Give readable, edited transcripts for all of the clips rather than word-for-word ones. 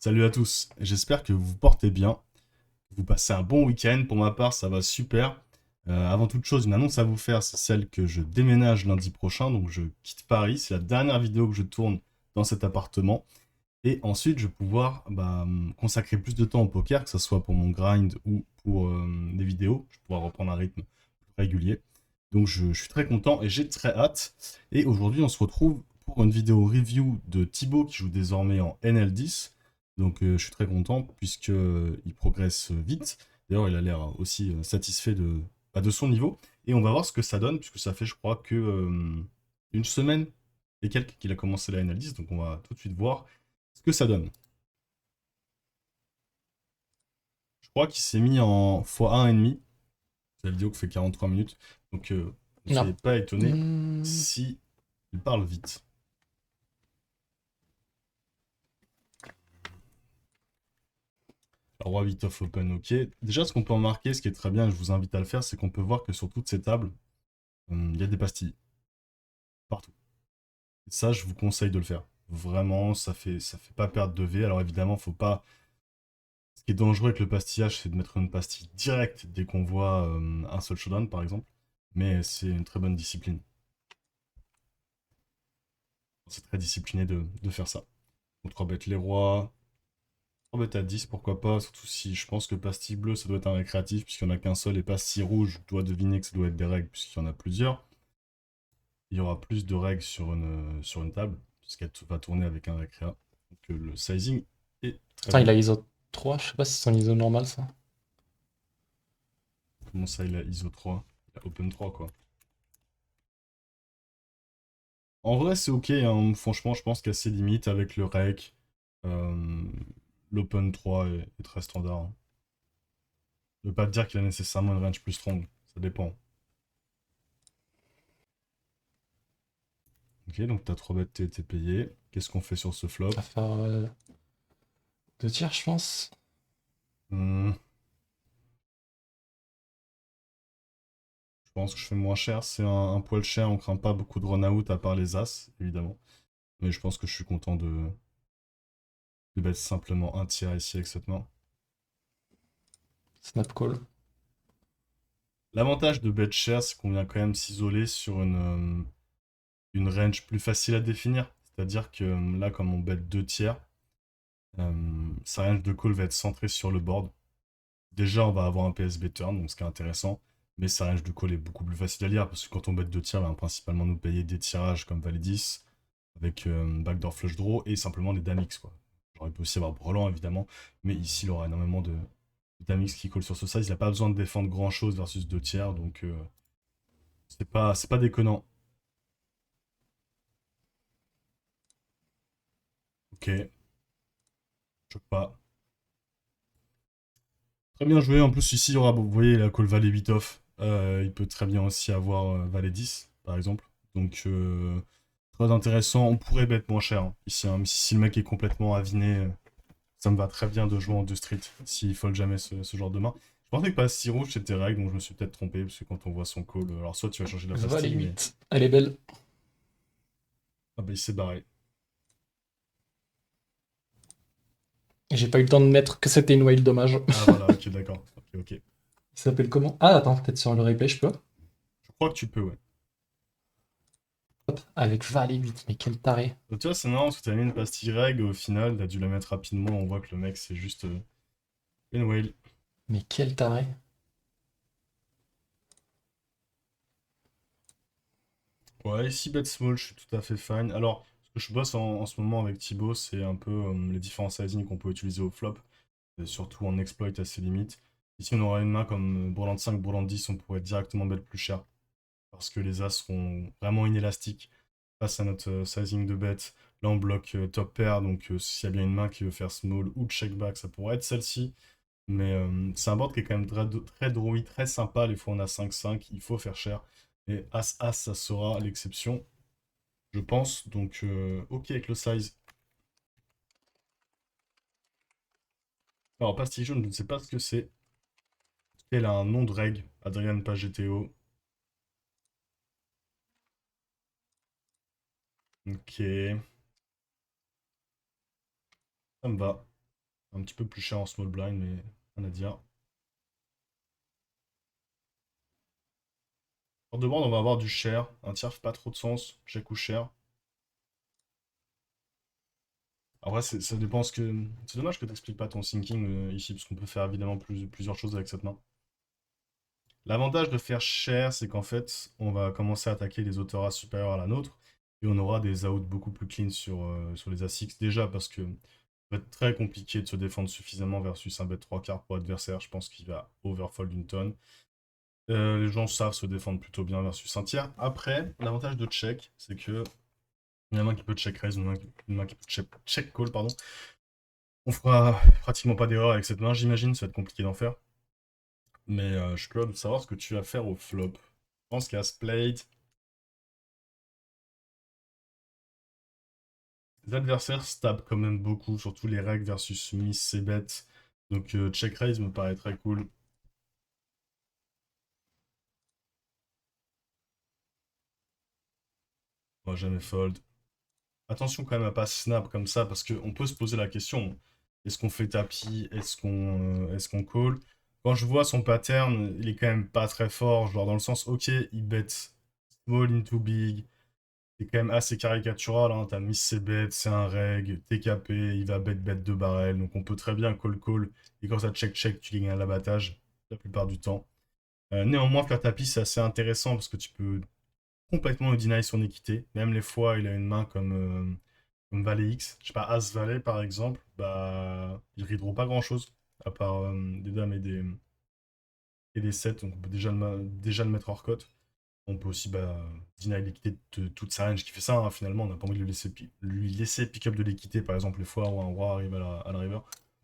Salut à tous, j'espère que vous vous portez bien, que vous passez un bon week-end. Pour ma part, ça va super. Avant toute chose, une annonce à vous faire, c'est celle que je déménage lundi prochain, donc je quitte Paris. C'est la dernière vidéo que je tourne dans cet appartement. Et ensuite, je vais pouvoir consacrer plus de temps au poker, que ce soit pour mon grind ou pour les vidéos. Je vais pouvoir reprendre un rythme plus régulier. Donc je suis très content et j'ai très hâte. Et aujourd'hui, on se retrouve pour une vidéo review de Thibaut qui joue désormais en NL10. Donc je suis très content puisqu'il progresse vite. D'ailleurs, il a l'air aussi satisfait de son niveau. Et on va voir ce que ça donne, puisque ça fait, je crois, que une semaine et quelques qu'il a commencé la NL10. Donc on va tout de suite voir ce que ça donne. Je crois qu'il s'est mis en x1,5. La vidéo qui fait 43 minutes. Donc ne soyez Non. pas étonnés Hmm, si il parle vite. Alors, Roi 8 off open, ok. Déjà, ce qu'on peut remarquer, ce qui est très bien, et je vous invite à le faire, c'est qu'on peut voir que sur toutes ces tables, il y a des pastilles. Partout. Et ça, je vous conseille de le faire. Vraiment, ça fait pas perdre de V. Alors évidemment, faut pas. Ce qui est dangereux avec le pastillage, c'est de mettre une pastille directe dès qu'on voit un seul showdown, par exemple. Mais c'est une très bonne discipline. C'est très discipliné de faire ça. Donc 3 bêtes les rois. 3 bêtes à 10, pourquoi pas. Surtout si je pense que pastille bleue, ça doit être un récréatif, puisqu'il n'y en a qu'un seul. Et pastille rouge, je dois deviner que ça doit être des règles, puisqu'il y en a plusieurs. Il y aura plus de règles sur une table, puisqu'elle va tourner avec un récréa. Donc le sizing est très Putain, il bon. a ISO 3, je sais pas si c'est son ISO normal ça. Comment ça, il a ISO 3? Il a Open 3, quoi. En vrai, c'est ok, hein. Franchement, je pense qu'à ses limites, avec le rec, euh, l'Open 3 est très standard, hein. Je veux pas te dire qu'il a nécessairement une range plus strong, ça dépend. Ok, donc t'as 3 bêtes TT payées. Qu'est-ce qu'on fait sur ce flop? À faire 2 tiers, je pense. Hmm, je pense que je fais moins cher, c'est un poil cher, on craint pas beaucoup de run-out à part les As, évidemment. Mais je pense que je suis content de bet simplement un tiers ici avec cette main. Snap call. L'avantage de bet cher, c'est qu'on vient quand même s'isoler sur une range plus facile à définir. C'est-à-dire que là, comme on bet 2 tiers, sa range de call va être centrée sur le board. Déjà, on va avoir un PSB turn, donc ce qui est intéressant. Mais sa range de call est beaucoup plus facile à lire, parce que quand on bet 2 tiers, on va principalement nous payer des tirages comme Valet 10, avec backdoor flush draw, et simplement des dame X, quoi. Genre, il peut aussi avoir Brelan, évidemment, mais ici, il aura énormément de dame X qui call sur ce size. Il n'a pas besoin de défendre grand-chose versus 2 tiers, donc c'est pas déconnant. Ok, choque pas. Très bien joué. En plus, ici, il y aura, vous voyez, la call Valet 8 off. Il peut très bien aussi avoir Valet 10, par exemple. Donc, très intéressant. On pourrait bet moins cher, hein, ici, hein. Mais si le mec est complètement aviné, ça me va très bien de jouer en 2 street, s'il fold jamais ce genre de main. Je pensais que pas si rouge c'était règle, donc je me suis peut-être trompé, parce que quand on voit son call, alors soit tu vas changer la Va les pastille, mais. 8. Elle est belle. Ah bah il s'est barré. J'ai pas eu le temps de mettre que c'était une whale, dommage. Ah voilà, ok, d'accord. Ok, ok. Il s'appelle comment? Ah, attends, peut-être sur le replay, je peux. Je crois que tu peux, ouais. Hop, avec Valet 8, mais quel taré. Donc, tu vois, c'est marrant, parce que t'as mis une pastille règle, au final, t'as dû la mettre rapidement, on voit que le mec, c'est juste une whale. Mais quel taré. Ouais, ici bet small, je suis tout à fait fine. Alors, ce que je bosse en ce moment avec Thibaut, c'est un peu les différents sizing qu'on peut utiliser au flop, et surtout en exploit à ses limites. Ici, on aura une main comme Bourland 5, Bourland 10, on pourrait directement bet plus cher, parce que les As seront vraiment inélastiques face à notre sizing de bet. Là, on bloque top pair, donc s'il y a bien une main qui veut faire small ou check back, ça pourrait être celle-ci. Mais c'est un board qui est quand même très drawy, très sympa. Les fois, on a 5-5, il faut faire cher. Et As-As, ça sera l'exception, je pense. Donc, ok avec le size. Alors, pastille jaune, je ne sais pas ce que c'est. Elle a un nom de règle, Adrian Pageteo. Ok, ça me va. Un petit peu plus cher en small blind, mais rien à dire. Hors de board, on va avoir du cher. Un tiers fait pas trop de sens. Check ou cher. Après, ça dépend ce que. C'est dommage que tu n'expliques pas ton thinking ici, parce qu'on peut faire évidemment plusieurs choses avec cette main. L'avantage de faire cher, c'est qu'en fait, on va commencer à attaquer les autoras supérieurs à la nôtre, et on aura des outs beaucoup plus clean sur les A6, déjà parce que ça va être très compliqué de se défendre suffisamment versus un bet 3 quarts pour adversaire, je pense qu'il va overfold une tonne. Les gens savent se défendre plutôt bien versus un tiers. Après, l'avantage de check, c'est que il y a une main qui peut check raise, une main qui peut check call, pardon. On fera pratiquement pas d'erreur avec cette main, j'imagine, ça va être compliqué d'en faire. Mais je suis curieux de savoir ce que tu vas faire au flop. Je pense qu'à Spade, les adversaires stab quand même beaucoup, surtout les règles versus Miss c'est bête. Donc check raise me paraît très cool. On va jamais fold. Attention quand même à pas snap comme ça, parce qu'on peut se poser la question. Est-ce qu'on fait tapis? Est-ce qu'on call? Quand je vois son pattern, il est quand même pas très fort. Genre dans le sens, ok, il bet small into big. C'est quand même assez caricatural, hein. T'as miss ses bêtes, c'est un reg, TKP, il va bet 2 barrels, donc on peut très bien call. Et quand ça check, tu gagnes à l'abattage, la plupart du temps. Néanmoins, faire tapis, c'est assez intéressant parce que tu peux complètement lui deny son équité. Même les fois, il a une main comme Valet X, je sais pas, As Valet par exemple, bah, il redraw pas grand chose, à part des dames et des 7, donc on peut déjà le mettre hors cote. On peut aussi deny l'équité de toute sa range qui fait ça, hein, finalement, on n'a pas envie de lui laisser pick-up de l'équité, par exemple, les fois où un roi arrive à la river.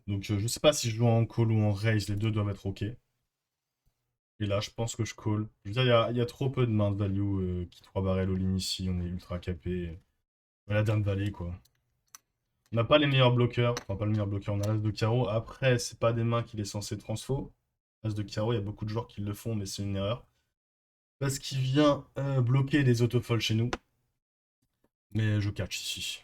Donc je sais pas si je joue en call ou en raise, les deux doivent être ok. Et là, je pense que je call. Je veux dire, il y a trop peu de mains de value qui 3 barrels all-in ici, on est ultra capé. La dame valet, quoi. On n'a pas les meilleurs bloqueurs, enfin pas le meilleur bloqueur, on a l'as de carreau. Après, c'est pas des mains qu'il est censé transfo. As de carreau, il y a beaucoup de joueurs qui le font, mais c'est une erreur. Parce qu'il vient bloquer les autofolds chez nous. Mais je catch ici.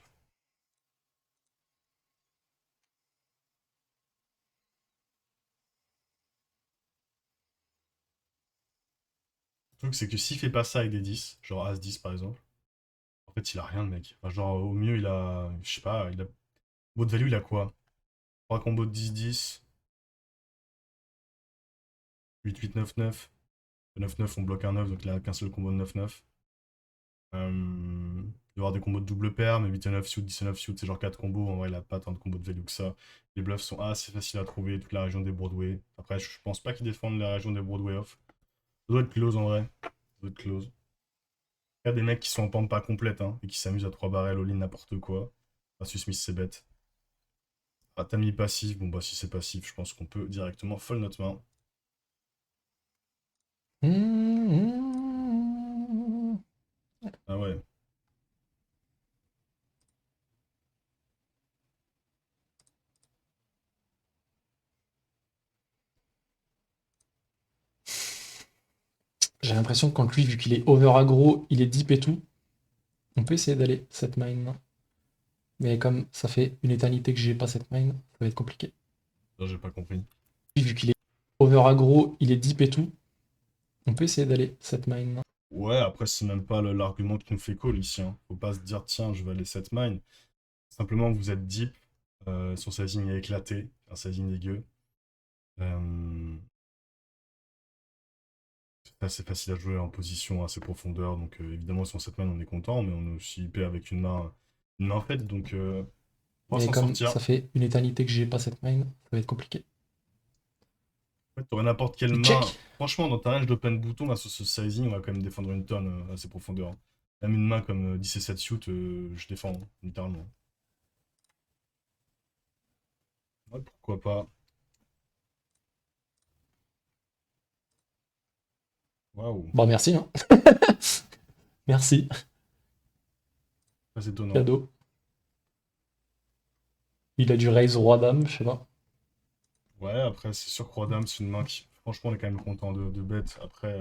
Le truc, c'est que s'il fait pas ça avec des 10, genre As-10 par exemple, en fait, il a rien, le mec. Enfin, genre, au mieux, il a. Je sais pas, il a. Bot value, il a quoi? 3 combos de 10-10, 8-8-9-9. 9-9, on bloque un 9, donc il a qu'un seul combo de 9-9. Il doit y avoir des combos de double paire, mais 8 et 9 suit, 10 et 9 suit, c'est genre 4 combos. En vrai, il a pas tant de combos de value que ça. Les bluffs sont assez faciles à trouver, toute la région des Broadway. Après, je pense pas qu'ils défendent la région des Broadway off. Ça doit être close en vrai. Ça doit être close. Il y a des mecs qui sont en pente pas complète hein, et qui s'amusent à 3 barrels all-in n'importe quoi. Versus Smith, c'est bête. Ah, t'as mis passif. Bon, bah, si c'est passif, je pense qu'on peut directement fold notre main. Ah ouais. J'ai l'impression que contre lui, vu qu'il est over aggro, il est deep et tout, on peut essayer d'aller cette mine. Mais comme ça fait une éternité que j'ai pas cette mine, ça va être compliqué. Là, j'ai pas compris. Vu qu'il est over aggro, il est deep et tout, on peut essayer d'aller cette mine. Ouais, après, c'est même pas l'argument qui nous fait call ici, hein. Faut pas se dire, tiens, je vais aller cette mine. Simplement, vous êtes deep. Son sizing est éclaté. Un sizing dégueu. Euh, c'est assez facile à jouer en position assez profondeur. Donc, évidemment, sur cette main, on est content. Mais on est aussi IP avec une main faite. Donc, on va Mais s'en comme sortir. ça fait une éternité que j'ai pas cette mine, ça va être compliqué. En fait, t'aurais n'importe quelle Il main. check. Franchement, dans ta range d'open bouton, là, sur ce sizing, on va quand même défendre une tonne assez profondeur. Même une main comme 10 et 7 shoot, je défends, hein, littéralement. Ouais, pourquoi pas. Waouh, Bon, merci, hein. Merci. très étonnant. Cadeau. Il a du raise roi dame, je sais pas. Ouais, après, c'est sûr que Roi Dame, c'est une main qui. Franchement, on est quand même content de bet. Après,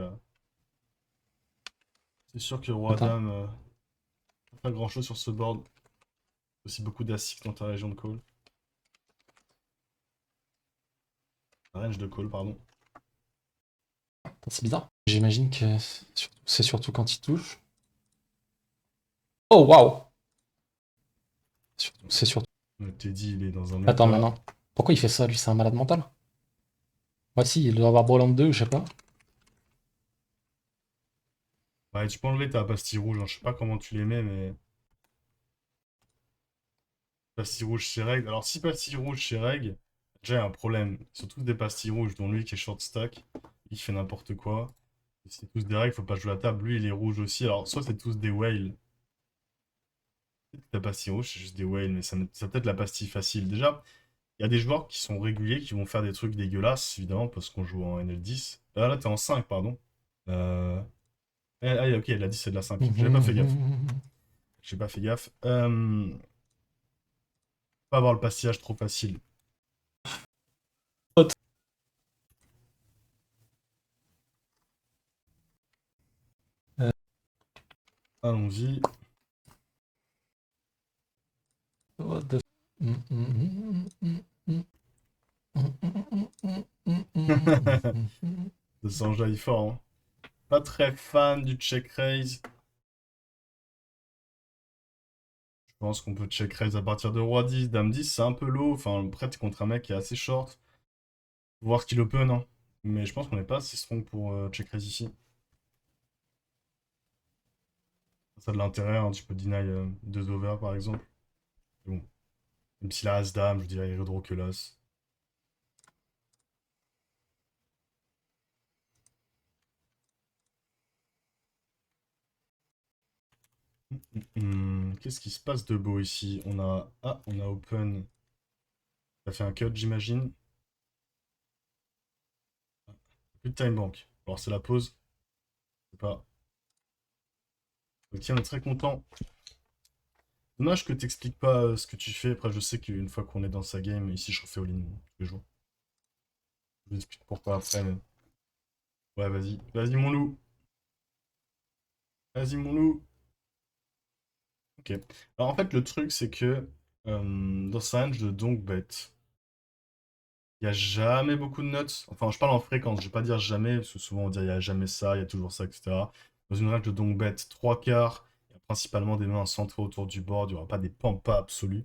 c'est sûr que Roi Attends. Dame, pas grand chose sur ce board. Aussi beaucoup d'assists dans ta région de call. Range de call, pardon. Attends, c'est bizarre. J'imagine que c'est surtout quand il touche. Oh, waouh! C'est surtout. Teddy, il est dans un Attends, état. maintenant. Pourquoi il fait ça, lui? C'est un malade mental? Moi, si, il doit avoir Broland 2, je sais pas. Ouais, tu peux enlever ta pastille rouge, hein. Je sais pas comment tu les mets, mais. Pastille rouge chez Reg. Alors, si pastille rouge chez Reg, déjà, il y a un problème. Ils sont tous des pastilles rouges, dont lui qui est short stack. Il fait n'importe quoi. C'est tous des règles, faut pas jouer à table. Lui, il est rouge aussi. Alors, soit c'est tous des whales. Peut-être que la pastille rouge, c'est juste des whales, mais ça peut être la pastille facile. Déjà, il y a des joueurs qui sont réguliers, qui vont faire des trucs dégueulasses, évidemment, parce qu'on joue en NL10. Là, t'es en 5, pardon. Euh... ok, elle a dit c'est de la 5. J'avais pas fait gaffe. J'ai pas fait gaffe. Pas avoir le pastillage trop facile. Allons-y. What the... Ça s'enjaille fort, hein. Pas très fan du check raise. Je pense qu'on peut check raise à partir de roi 10, dame 10, c'est un peu low. Enfin, le prêtre contre un mec qui est assez short. Faut voir ce qu'il open, hein. Mais je pense qu'on n'est pas assez strong pour check raise ici. Ça a de l'intérêt, hein. Tu peux deny 2 over par exemple. Mais bon. Même s'il a as-dame, je dirais il redraw que l'as. Qu'est-ce qui se passe de beau ici? On a. Ah, on a open. Ça fait un cut, j'imagine. Plus de time bank. Alors c'est la pause. Je sais pas. Ok, on est très content. Dommage que t'expliques pas ce que tu fais. Après, je sais qu'une fois qu'on est dans sa game, ici je refais all-in tous les jours. Je vous explique pourquoi après, mais. Ouais, vas-y. Vas-y, mon loup. Vas-y, mon loup. Ok. Alors en fait, le truc, c'est que dans sa range de donk bet, il n'y a jamais beaucoup de nuts. Enfin, je parle en fréquence, je vais pas dire jamais, parce que souvent on dit il n'y a jamais ça, il y a toujours ça, etc. Dans une range de donk bet, 3 quarts, il y a principalement des mains centrées autour du board, il n'y aura pas des pampas absolus.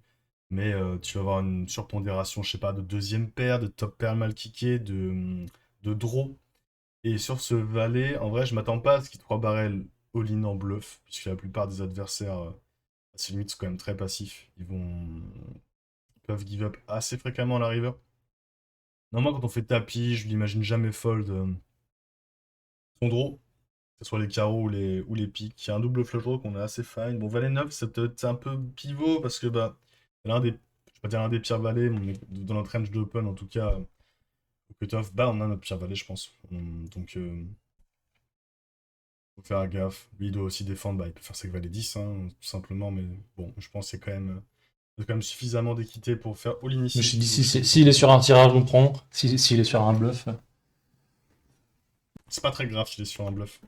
Mais tu vas avoir une surpondération, je sais pas, de deuxième paire, de top pair mal kické, de draw. Et sur ce valet, en vrai, je m'attends pas à ce qu'il 3 barrel all-in en bluff, puisque la plupart des adversaires, à ces limites, sont quand même très passifs. Ils peuvent give up assez fréquemment à la river. Normalement, quand on fait tapis, je l'imagine jamais fold son draw, que ce soit les carreaux ou les piques. Il y a un double flush draw qu'on est assez fine. Bon, valet 9, c'est un peu pivot, parce que bah, c'est l'un des, je vais pas dire l'un des pires valets, mais dans notre range d'open, en tout cas, au cutoff, bah, on a notre pire valet, je pense. Donc, faut faire gaffe. Lui, il doit aussi défendre. Bah, il peut faire ses valet 10, hein, tout simplement. Mais bon, je pense que c'est quand même suffisamment d'équité pour faire all-in Je me ici. suis dit, Donc, s'il est sur un tirage, on prend. S'il est sur un bluff. c'est pas très grave s'il est sur un bluff.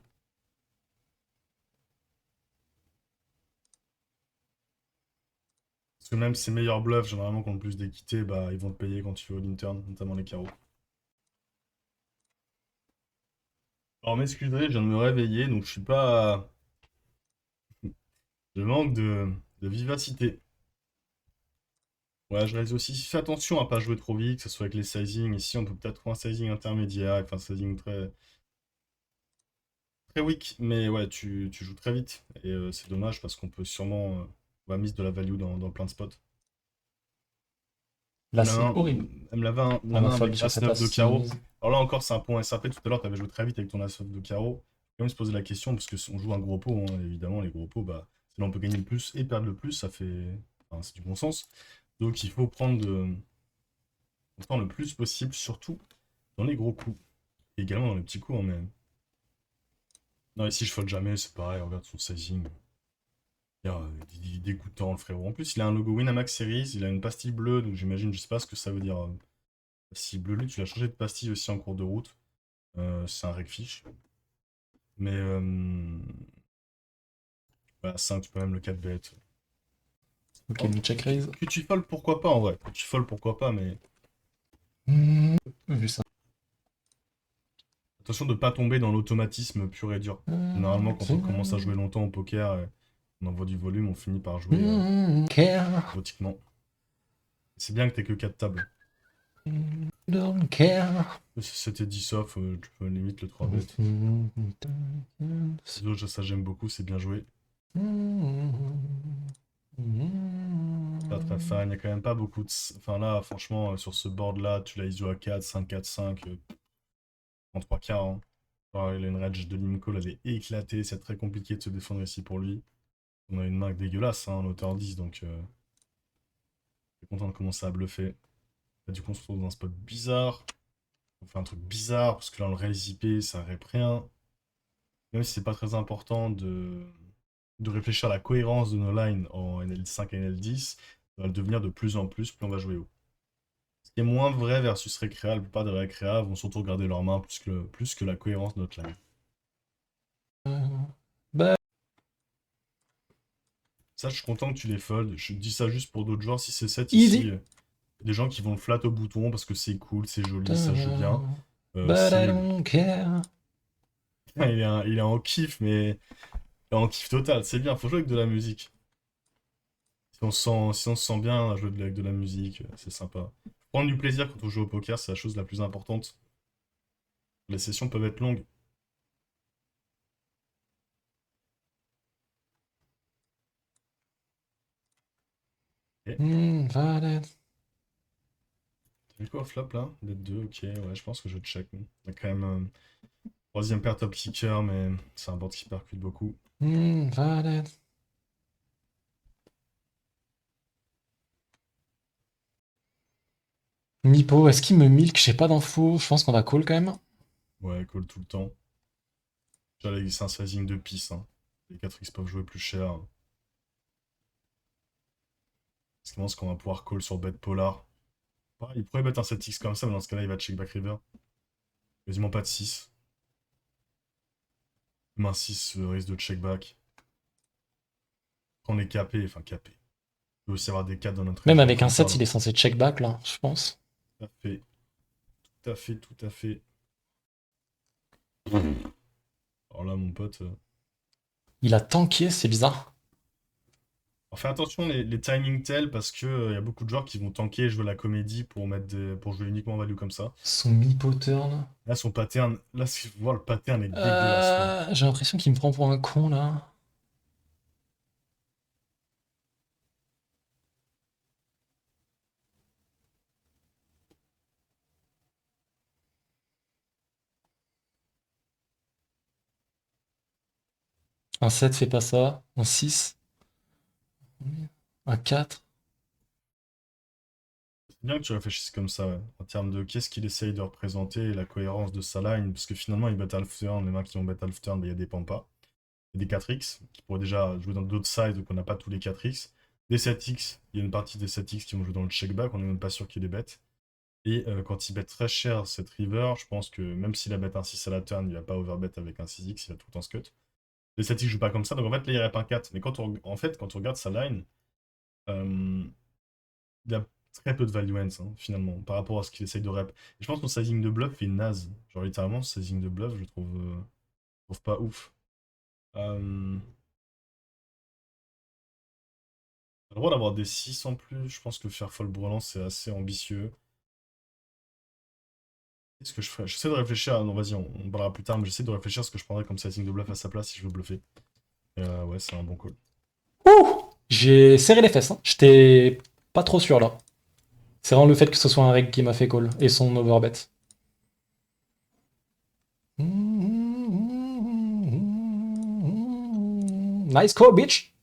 Parce que même ses meilleurs bluffs, généralement, qui ont le plus d'équité, bah, ils vont te payer quand tu veux all-in turn, notamment les carreaux. Alors, m'excuserai, je viens de me réveiller, donc je suis pas. Je manque de vivacité. Ouais, je réalise aussi. Fais attention à pas jouer trop vite, que ce soit avec les sizing. Ici, on peut peut-être trouver un sizing intermédiaire, enfin un sizing très, très weak. Mais ouais, tu joues très vite. Et c'est dommage parce qu'on peut sûrement on va mise de la value dans plein de spots. Là, c'est horrible. Elle me l'avait un, On a mon fold avec sur cette As-9 de carreau. assise. Alors là encore, c'est un point SAP. Tout à l'heure, tu avais joué très vite avec ton As-9 de carreau. Faut quand même se poser la question, parce que si on joue un gros pot, hein, évidemment, les gros pots, bah, c'est là on peut gagner le plus et perdre le plus, ça fait. Enfin, c'est du bon sens. Donc il faut prendre son temps le plus possible, surtout dans les gros coups. Et également dans les petits coups, hein, mais. Non, ici je fold jamais, c'est pareil, regarde son sizing. Il est dégoûtant le frérot. En plus, il a un logo Winamax Series, il a une pastille bleue, donc j'imagine, je sais pas ce que ça veut dire. Pastille bleue, lui, tu l'as changé de pastille aussi en cours de route. C'est un regfish. Mais voilà, 5, tu peux même le 4 bet. Ok, Oh, une check raise. que tu fold, pourquoi pas en vrai. Que tu fold, pourquoi pas, mais. Vu ça. Attention de pas tomber dans l'automatisme pur et dur. Généralement, quand on commence à jouer longtemps au poker, on envoie du volume, on finit par jouer automatiquement. C'est bien que t'aies que 4 tables. Don't care. Si c'était 10 off, tu peux limite le 3 bet. Les autres, ça j'aime beaucoup, c'est bien joué. Pas très fan, il y a quand même pas beaucoup de... Enfin là, franchement, sur ce board là, tu l'as ISO à 4, 5, 4, 5, en 3 quarts. Hein. Enfin, il a une range de limco, elle est éclatée, c'est très compliqué de se défendre ici pour lui. On a une main dégueulasse, hein, en hauteur 10, donc je suis content de commencer à bluffer. Là, du coup, on se retrouve dans un spot bizarre. On fait un truc bizarre, parce que là, on le raise IP, ça rep rien. Même si c'est pas très important de réfléchir à la cohérence de nos lines en NL5 et NL10, ça va le devenir de plus en plus on va jouer haut. Ce qui est moins vrai versus Récréa, la plupart des Récréa vont surtout regarder leurs mains plus que la cohérence de notre line. Ça, je suis content que tu les fold. Je dis ça juste pour d'autres joueurs. Si c'est 7 Easy. ici, des gens qui vont le flat au bouton parce que c'est cool, c'est joli, ça joue bien. But C'est I nul. don't care. Il est en kiff, mais il est en kiff total. C'est bien, faut jouer avec de la musique. Si on se sent bien à jouer avec de la musique, c'est sympa. Prendre du plaisir quand on joue au poker, c'est la chose la plus importante. Les sessions peuvent être longues. Valid. T'as vu quoi, flop là? Dead 2, ok, ouais, je pense que je check. On a quand même troisième paire top kicker, mais c'est un board qui percute beaucoup. Valid. Mipo, est-ce qu'il me milk? J'ai pas d'infos. Je pense qu'on va call quand même. Ouais, call tout le temps. J'allais c'est un sizing de pisse. Hein. Les 4x peuvent jouer plus cher. Parce que je pense qu'on va pouvoir call sur bet polar. Il pourrait mettre un 7x comme ça, mais dans ce cas-là, il va check back river. Quasiment pas de 6. Même un 6 risque de check back. Quand on est capé, enfin capé. Il peut aussi avoir des 4 dans notre Même range, avec un comme ça, 7, il est censé check back là, je pense. Tout à fait. Tout à fait, tout à fait. Alors là, mon pote... Il a tanké, c'est bizarre. Alors, fais attention les timing tels parce que y a beaucoup de joueurs qui vont tanker et jouer la comédie pour jouer uniquement en value comme ça. Son Mipo turn. Là, son pattern, là, si vous voyez, le pattern est dégueulasse. Quoi. J'ai l'impression qu'il me prend pour un con là. Un 7 fait pas ça. Un 6. Un 4. C'est bien que tu réfléchisses comme ça, ouais, en termes de qu'est-ce qu'il essaye de représenter et la cohérence de sa line, parce que finalement, il bet half turn, les mains qui vont bet half turn, il y a des pampas. Il y a des 4x qui pourraient déjà jouer dans d'autres sides, donc on n'a pas tous les 4x. Des 7x, il y a une partie des 7x qui vont jouer dans le check back, on n'est même pas sûr qu'il les bet. Et quand il bet très cher cette river, je pense que même s'il a bet un 6 à la turn, il va pas overbet avec un 6x, il va tout le temps scut. Les 7x jouent pas comme ça, donc en fait là il rep un 4. Mais quand on regarde sa line, il y a très peu de value hands hein, finalement, par rapport à ce qu'il essaye de rep. Et je pense que son sizing de bluff est naze. Genre littéralement, ce sizing de bluff, je trouve pas ouf. T'as le droit d'avoir des 6 en plus, je pense que faire fold brelan c'est assez ambitieux. Qu'est-ce que je ferais? J'essaie de réfléchir, non vas-y, on parlera plus tard, mais j'essaie de réfléchir à ce que je prendrais comme sizing de bluff à sa place si je veux bluffer. Et ouais, c'est un bon call. Ouh! J'ai serré les fesses. Hein. J'étais pas trop sûr là. C'est vraiment le fait que ce soit un reg qui m'a fait call et son overbet. Nice call, bitch!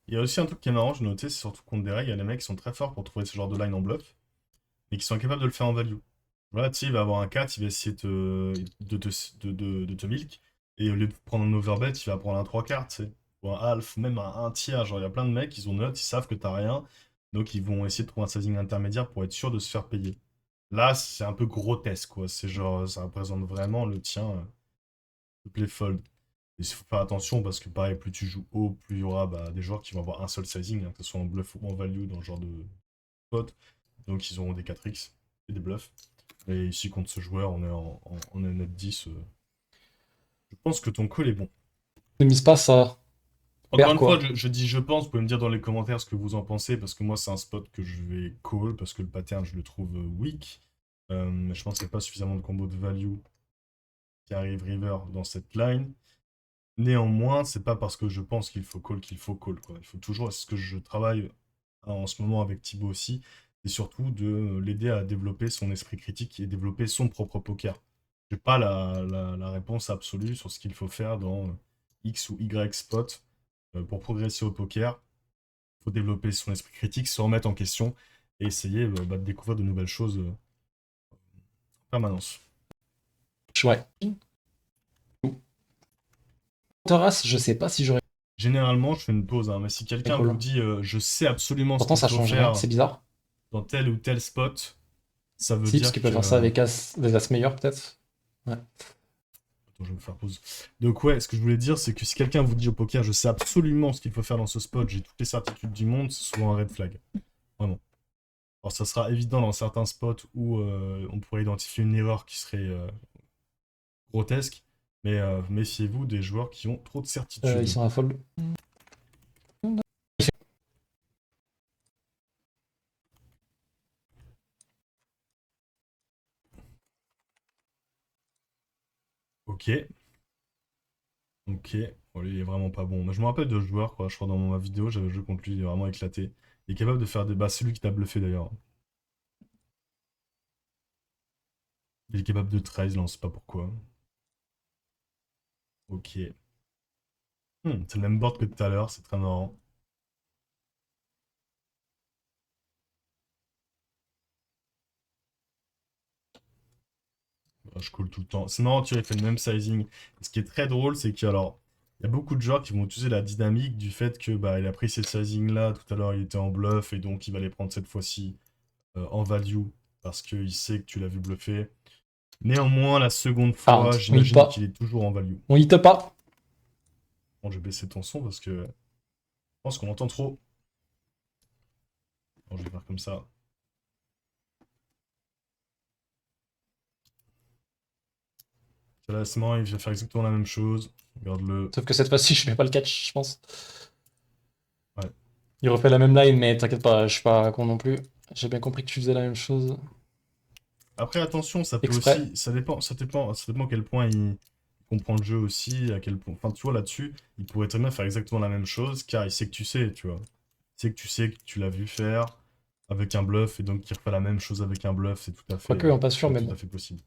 Il y a aussi un truc qui est marrant, j'ai noté, c'est surtout contre des règles, il y a des mecs qui sont très forts pour trouver ce genre de line en bluff, mais qui sont incapables de le faire en value. Voilà, tu sais, il va avoir un 4, il va essayer de te milk, et au lieu de prendre un overbet, il va prendre un 3 quarts, tu sais, ou un half, même un tiers. Genre, il y a plein de mecs, ils ont note, ils savent que t'as rien, donc ils vont essayer de trouver un sizing intermédiaire pour être sûr de se faire payer. Là, c'est un peu grotesque, quoi. C'est genre, ça représente vraiment le tien, le play fold. Et il faut faire attention parce que pareil, plus tu joues haut, plus il y aura des joueurs qui vont avoir un seul sizing, hein, que ce soit en bluff ou en value dans ce genre de spot. Donc ils auront des 4x et des bluffs. Et ici, contre ce joueur, on est net 10. Je pense que ton call est bon. Ne mise pas ça. Encore Perd une fois, quoi. je dis je pense, vous pouvez me dire dans les commentaires ce que vous en pensez, parce que moi, c'est un spot que je vais call, parce que le pattern, je le trouve weak. Je pense qu'il n'y a pas suffisamment de combos de value qui arrivent river dans cette line. Néanmoins, c'est pas parce que je pense qu'il faut call, quoi. Il faut toujours, c'est ce que je travaille en ce moment avec Thibaut aussi, c'est surtout de l'aider à développer son esprit critique et développer son propre poker. J'ai pas la réponse absolue sur ce qu'il faut faire dans X ou Y spot pour progresser au poker. Il faut développer son esprit critique, se remettre en question et essayer de découvrir de nouvelles choses en permanence. Ouais. Terrasse, je sais pas si j'aurais Généralement, je fais une pause, hein, mais si quelqu'un vous call. dit je sais absolument ce Pourtant, qu'il ça faut change rien, faire c'est bizarre. dans tel ou tel spot, ça veut Si, parce dire qu'il peut que. faire ça avec des as meilleurs, peut-être. Ouais. Attends, je vais me faire pause. Donc, ouais, ce que je voulais dire, c'est que si quelqu'un vous dit au poker, je sais absolument ce qu'il faut faire dans ce spot, j'ai toutes les certitudes du monde, c'est souvent un red flag. Vraiment. Alors, ça sera évident dans certains spots où on pourrait identifier une erreur qui serait grotesque, mais méfiez-vous des joueurs qui ont trop de Ils certitudes. sont à fold. Ok. Ok. Bon, lui, il est vraiment pas bon. Mais je me rappelle de ce joueur, quoi. Je crois dans ma vidéo, j'avais joué contre lui, il est vraiment éclaté. Il est capable de faire des. Bah, c'est lui qui t'a bluffé d'ailleurs. Il est capable de 13, là, on sait pas pourquoi. Ok. C'est le même board que tout à l'heure, c'est très marrant. Je colle tout le temps. C'est marrant, tu vois, il fait le même sizing. Ce qui est très drôle, c'est qu'il y a beaucoup de joueurs qui vont utiliser la dynamique du fait que bah, il a pris ces sizing-là, tout à l'heure il était en bluff, et donc il va les prendre cette fois-ci en value, parce qu'il sait que tu l'as vu bluffer. Néanmoins, la seconde Ah, fois, on hit j'imagine qu'il pas. est toujours en value. On hit pas. Bon, je vais baisser ton son parce que je pense qu'on entend trop. Bon, je vais faire comme ça. Là, c'est marrant, il vient faire exactement la même chose. Regarde-le. Sauf que cette fois-ci, je mets pas le catch, je pense. Ouais. Il refait la même line, mais t'inquiète pas, je suis pas con non plus. J'ai bien compris que tu faisais la même chose. Après, attention, ça peut Exprès. aussi. Ça dépend à quel point il comprend le jeu aussi, à quel point. Enfin, tu vois, là-dessus, il pourrait très bien faire exactement la même chose, car il sait que tu sais, tu vois. Il sait que tu sais que tu l'as vu faire avec un bluff, et donc qu'il refait la même chose avec un bluff, c'est Quoique, on pas sûr, mais tout à bon. fait possible.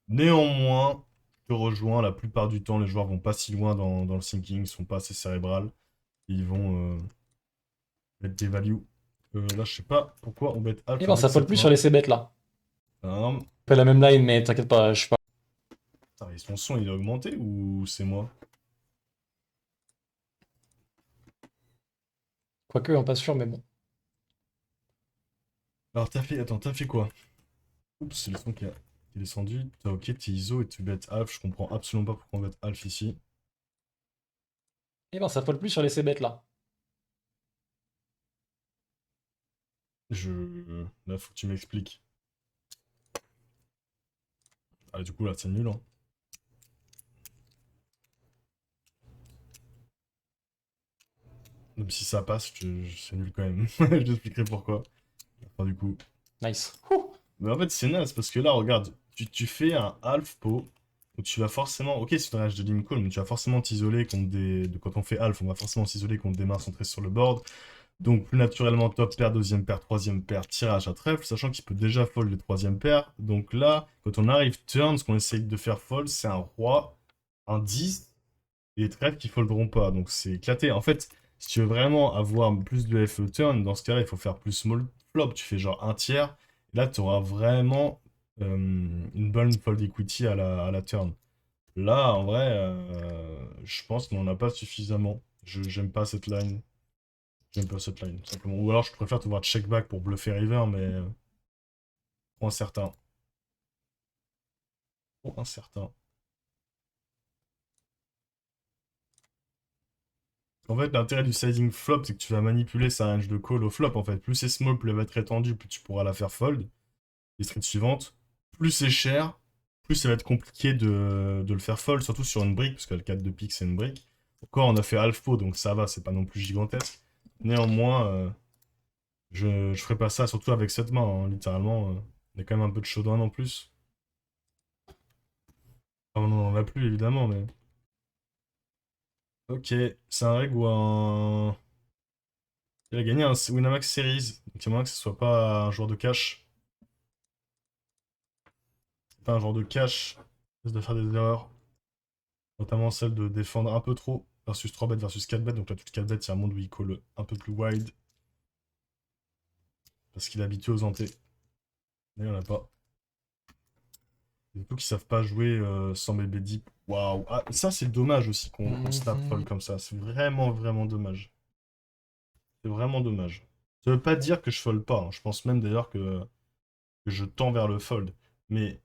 Néanmoins, je te rejoins, la plupart du temps, les joueurs vont pas si loin dans le thinking, ils sont pas assez cérébral, ils vont mettre des values. Là, je sais pas pourquoi on bet Et half ben, avec ça fold cette plus sur main. les c-bets là. Non, On fait la même line, mais t'inquiète pas, je suis pas. putain, et son son, il a augmenté ou c'est moi? Quoique, on pas sûr, mais bon. Alors, t'as fait quoi? Oups, c'est le son qui est descendu. Ok, t'es ISO et tu bêtes Alf. Je comprends absolument pas pourquoi on bête Alf ici. Et ben, ça fold plus sur les c-bets là. Là, faut que tu m'expliques. Ah, du coup, là, c'est nul, hein. Même si ça passe, c'est nul quand même. Je t'expliquerai pourquoi. Enfin, du coup. Nice. Ouh. Mais en fait, c'est naze parce que là, regarde, tu fais un Alf pot où tu vas forcément. Ok, c'est une rage de lim call, mais tu vas forcément t'isoler contre quand on fait Alf, on va forcément s'isoler contre des mains centrées sur le board. Donc, plus naturellement, top paire, deuxième paire, troisième paire, tirage à trèfle, sachant qu'il peut déjà fold les troisième paires. Donc là, quand on arrive turn, ce qu'on essaye de faire fold, c'est un roi, un 10 et les trèfles qui folderont pas. Donc c'est éclaté. En fait, si tu veux vraiment avoir plus de FE turn, dans ce cas-là, il faut faire plus small flop. Tu fais genre un tiers. Et là, tu auras vraiment une bonne fold equity à la turn. Là, en vrai, je pense qu'on n'en a pas suffisamment. J'aime pas cette line. J'aime pas cette line, tout simplement. Ou alors je préfère te voir check back pour bluffer river, mais trop incertain. Trop incertain. En fait, l'intérêt du sizing flop, c'est que tu vas manipuler sa range de call au flop. En fait, plus c'est small, plus elle va être étendue, plus tu pourras la faire fold. Les streets suivantes. plus c'est cher, plus ça va être compliqué de le faire fold, surtout sur une brique, parce que le 4 de pique, c'est une brique. Encore, on a fait half pot, donc ça va, c'est pas non plus gigantesque. Néanmoins, je ferai pas ça, surtout avec cette main, hein, littéralement. Il y a quand même un peu de showdown en plus. Enfin, on en a plus, évidemment, mais... Ok, c'est un reg ou un... Il a gagné un Winamax Series, donc il y a moyen que ce soit pas un joueur de cash. C'est pas un joueur de cash, risque de faire des erreurs. Notamment celle de défendre un peu trop versus 3 bêtes versus 4 bêtes. Donc là, toutes 4 bêtes, il y a un monde où il call un peu plus wide. Parce qu'il est habitué aux antés. Mais il n'y en a pas. Surtout qu'ils savent pas jouer sans bébé deep. Waouh. Ah, ça, c'est dommage aussi qu'on snap fold comme ça. C'est vraiment, vraiment dommage. C'est vraiment dommage. Ça veut pas dire que je fold pas, hein. Je pense même d'ailleurs que je tends vers le fold. Mais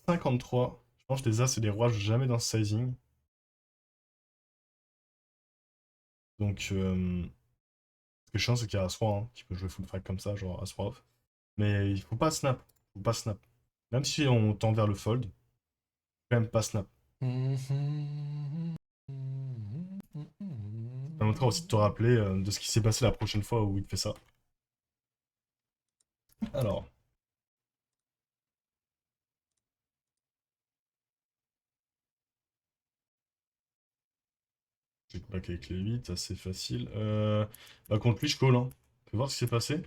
53, je pense que les As et les Rois, je joue jamais dans ce sizing. Donc, ce que je sens, c'est qu'il y a As-Roi hein, qui peut jouer full frag comme ça, genre As-Roi off. Mais il faut pas snap. Faut pas snap. Même si on tend vers le fold, quand même pas snap. Ça permettra aussi de te rappeler de ce qui s'est passé la prochaine fois où il te fait ça. Alors, check back avec les 8, assez facile. Bah, contre lui, je call. Hein. Fais voir ce qui s'est passé.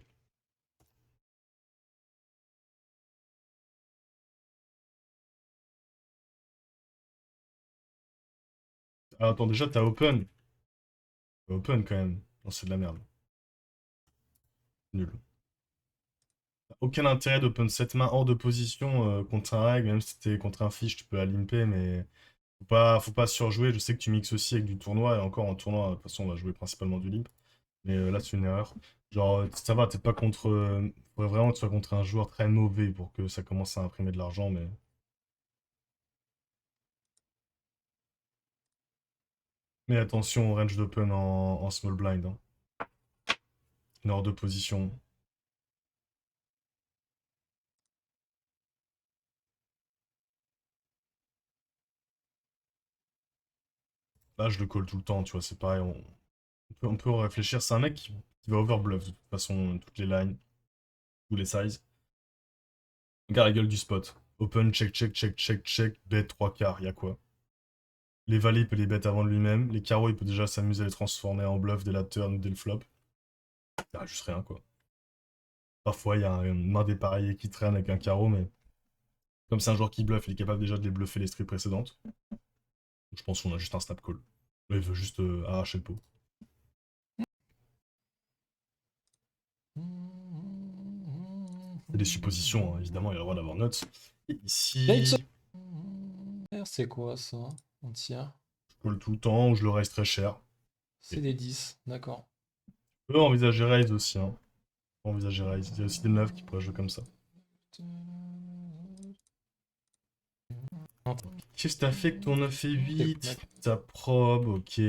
Ah, attends, déjà, t'as open. T'as open quand même. Non, c'est de la merde. Nul. T'as aucun intérêt d'open cette main hors de position contre un reg, même si t'es contre un fish, tu peux la limper, mais faut pas surjouer. Je sais que tu mixes aussi avec du tournoi, et encore en tournoi, de toute façon, on va jouer principalement du limp. Mais là, c'est une erreur. Genre, ça va, t'es pas contre. Faudrait vraiment que tu sois contre un joueur très mauvais pour que ça commence à imprimer de l'argent, mais. Mais attention au range d'open en small blind. Hein. Une hors de position. Là, je le call tout le temps, tu vois, c'est pareil. On peut réfléchir. C'est un mec qui va overbluff de toute façon, toutes les lines, tous les sizes. Regarde la gueule du spot. Open, check, check, check, check, check, bet 3 quarts, y'a quoi? Les valets, il peut les bet avant de lui-même. Les carreaux, il peut déjà s'amuser à les transformer en bluff dès la turn ou dès le flop. Y'a juste rien, quoi. Parfois, il y a une main dépareillée qui traîne avec un carreau, mais comme c'est un joueur qui bluffe, il est capable déjà de les bluffer les streets précédentes. Je pense qu'on a juste un snap call. Là, il veut juste arracher le pot. C'est des suppositions, hein. Évidemment, il a le droit d'avoir notes. Et Yikes. ici, C'est quoi ça? On tire. je call tout le temps ou je le raise très cher. C'est des 10, d'accord. On peut envisager raise aussi, hein. On peut envisager raise. Il y a aussi des 9 qui pourraient jouer comme ça. Qu'est-ce que t'as fait que ton 9 et 8? Ta probe, ok.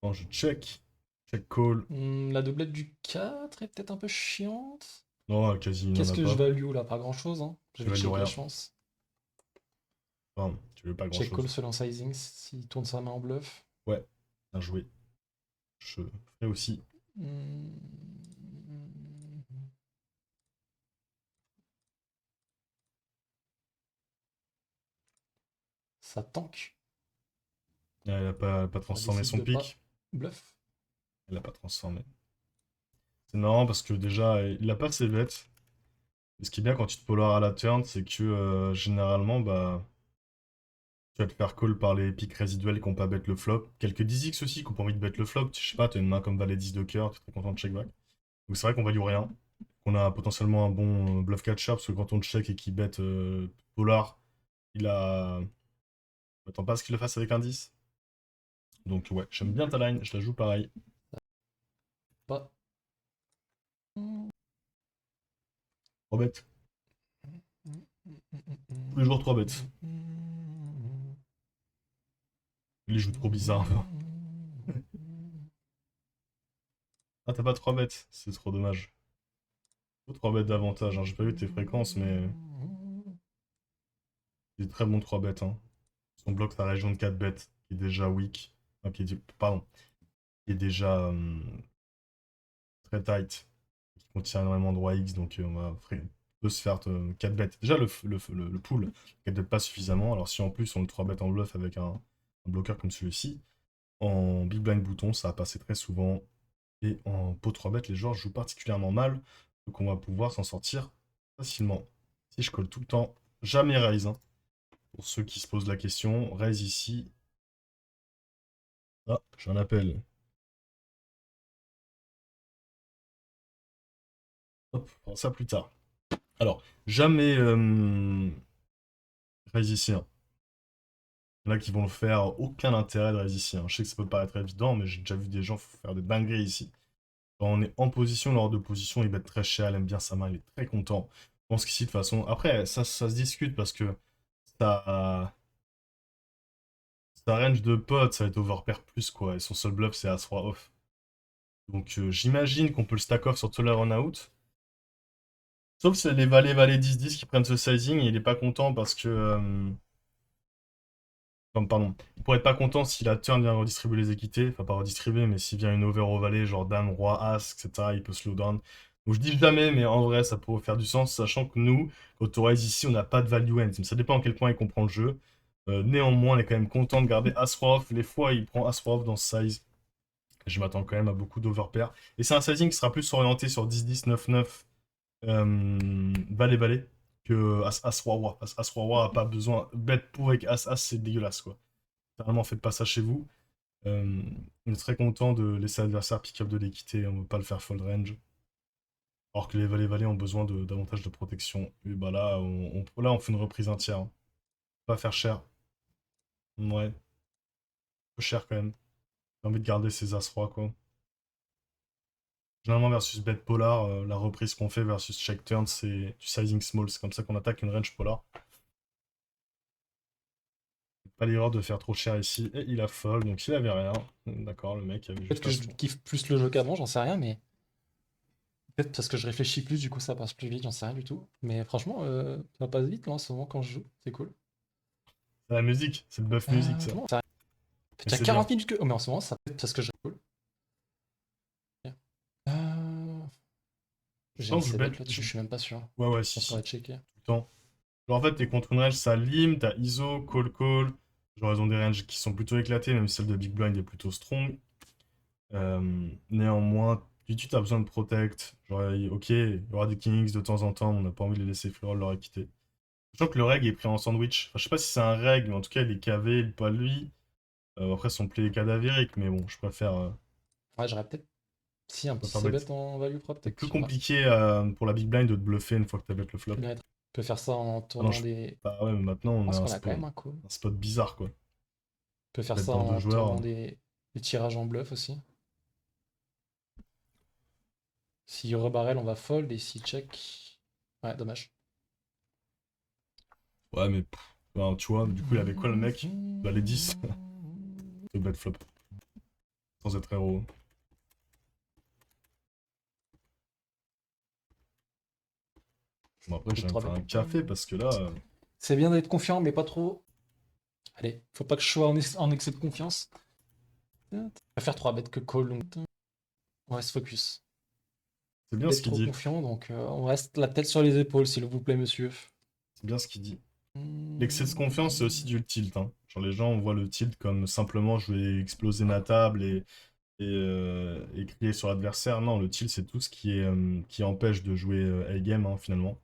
Bon, je check. Check call. La doublette du 4 est peut-être un peu chiante. Non, quasi, il n'en Qu'est-ce a que je pas. value là? Pas grand-chose, hein. Je Tu vais veux checker, rien. je pense. Enfin, tu veux pas Check grand-chose. call selon sizing s'il tourne sa main en bluff. Ouais, bien joué. Je ferai aussi. Hmm. Ça tank. Elle a pas Ça transformé décide son de pas pic. bluff. Elle a pas transformé. C'est marrant parce que déjà, il a pas ses bêtes. Et ce qui est bien quand tu te polar à la turn, c'est que généralement, bah, tu vas te faire call par les pics résiduels qui n'ont pas bet le flop. Quelques 10x aussi qui n'ont pas envie de bet le flop. Je sais pas, tu as une main comme valet 10 de cœur, tu es très content de check back. Donc c'est vrai qu'on value rien. On a potentiellement un bon bluff catcher parce que quand on check et qu'il bet polar, il a. On attend pas à ce qu'il le fasse avec un 10. Donc ouais, j'aime bien ta line, je la joue pareil. Pas. 3 bêtes. Tous les jours 3 bêtes. Il les joue trop bizarre. Ah, t'as pas 3 bêtes, c'est trop dommage. Faut 3 bêtes d'avantage, hein. J'ai pas vu tes fréquences, mais des très bons 3 bêtes. Hein. On bloque sa région de 4 bêtes, qui est déjà weak. Ok, pardon, qui est déjà très tight, qui contient énormément de roi X, donc on va peut se faire 4 bêtes. Déjà, le pool, 4 bêtes pas suffisamment. Alors si en plus on le 3 bêtes en bluff avec un bloqueur comme celui-ci, en big blind bouton, ça va passer très souvent. Et en pot 3 bêtes, les joueurs jouent particulièrement mal, donc on va pouvoir s'en sortir facilement. Si je colle tout le temps, jamais raise. Hein. Pour ceux qui se posent la question, raise ici. Ah, j'ai un appel. Hop, on fera ça plus tard. Alors, jamais raise ici. Hein. Il y en a qui vont le faire, aucun intérêt de raise ici. Hein. Je sais que ça peut paraître évident, mais j'ai déjà vu des gens faire des dingueries ici. Quand on est en position, lors de position, il va être très cher, il aime bien sa main, il est très content. Je pense qu'ici, de toute façon, après, ça se discute parce que ça, sa range de potes, ça va être overpair plus, quoi. Et son seul bluff, c'est As-Roi off. Donc j'imagine qu'on peut le stack off sur tous les run-out. Sauf si c'est les valets 10-10 qui prennent ce sizing et il est pas content parce que. Enfin, pardon. Il pourrait être pas content si la turn vient redistribuer les équités. Enfin, pas redistribuer, mais s'il vient une over au valet, genre dame, roi, as, etc., il peut slow down. Donc je dis jamais, mais en vrai, ça pourrait faire du sens, sachant que nous, Authorize ici, on n'a pas de value end. Ça dépend à quel point il comprend le jeu. Néanmoins, on est quand même content de garder As-Roi off. Les fois, il prend As-Roi off dans ce size. Je m'attends quand même à beaucoup d'overpair. Et c'est un sizing qui sera plus orienté sur 10-10, 9-9, valet-valet, que As-Roi-Roi. As-Roi-Roi a pas besoin. Bête pour avec As-As, c'est dégueulasse, quoi. Vraiment, faites pas ça chez vous. On est très content de laisser l'adversaire pick-up de l'équité, on ne veut pas le faire fold range. Alors que les valets-valets ont besoin davantage de protection. Et bah là, là, on fait une reprise entière. Hein. Pas faire cher. Ouais, peu cher quand même. J'ai envie de garder ces As-Roi, quoi. Généralement, versus bet polar, la reprise qu'on fait versus check turn, c'est du sizing small. C'est comme ça qu'on attaque une range polar. Pas l'erreur de faire trop cher ici. Et il a fold, donc il avait rien. D'accord, le mec avait Peut-être juste que à je kiffe plus le jeu qu'avant, j'en sais rien, mais peut-être parce que je réfléchis plus, du coup ça passe plus vite, j'en sais rien du tout. Mais franchement, ça passe vite là, en ce moment quand je joue, c'est cool. C'est la musique, c'est le buff musique, ça. Comment ça Et Il y a c'est 40 bien. minutes que. Oh, mais en ce moment, ça peut-être parce que je cool. Euh... Je J'ai un pense que je c-bet bet. là-dessus, je suis même pas sûr. Ouais, ouais, Ça si, pourrait si. checker. Tout le temps. Genre, en fait, t'es contre une range, ça lime, t'as ISO, call, call. Genre, elles ont des ranges qui sont plutôt éclatées, même si celle de Big Blind est plutôt strong. Néanmoins, tu as besoin de protect. Genre, ok, il y aura des kings de temps en temps, on n'a pas envie de les laisser free roll leur équité. Sachant que le reg est pris en sandwich. Enfin, je sais pas si c'est un reg, mais en tout cas, il est KV, pas lui. Après, son play est cadavérique, mais bon, Ouais, j'aurais peut-être. Si, un je petit préfère bet. c-bet en value C'est protect, plus je sais pas. compliqué pour la Big Blind de te bluffer une fois que t'as bet le flop. Tu peux faire ça en Ah non, tournant des. bah ouais, mais maintenant, Je on a pense qu'on a quand même un coup. un spot bizarre, quoi. Tu peux faire Bet ça dans deux en tournant joueurs. des tirages en bluff aussi. Si rebarrel, on va fold, et si check. Ouais, dommage. Ouais, mais ben, tu vois, du coup, il avait quoi le mec? Bah, les 10 de bet flop, sans être héros. Bon, après, Plus de j'ai me 3 faire bêtes. un café parce que là, C'est bien d'être confiant, mais pas trop. Allez, faut pas que je sois en excès de confiance. Je préfère 3 bêtes que call, donc on reste focus. c'est bien ce D'être qu'il trop dit. confiant, donc on reste la tête sur les épaules, s'il vous plaît, monsieur. C'est bien ce qu'il dit. L'excès de confiance, c'est aussi du tilt. Hein. Genre, les gens voient le tilt comme simplement je vais exploser ma table et crier sur l'adversaire. Non, le tilt, c'est tout ce qui empêche de jouer A-game, hein, finalement.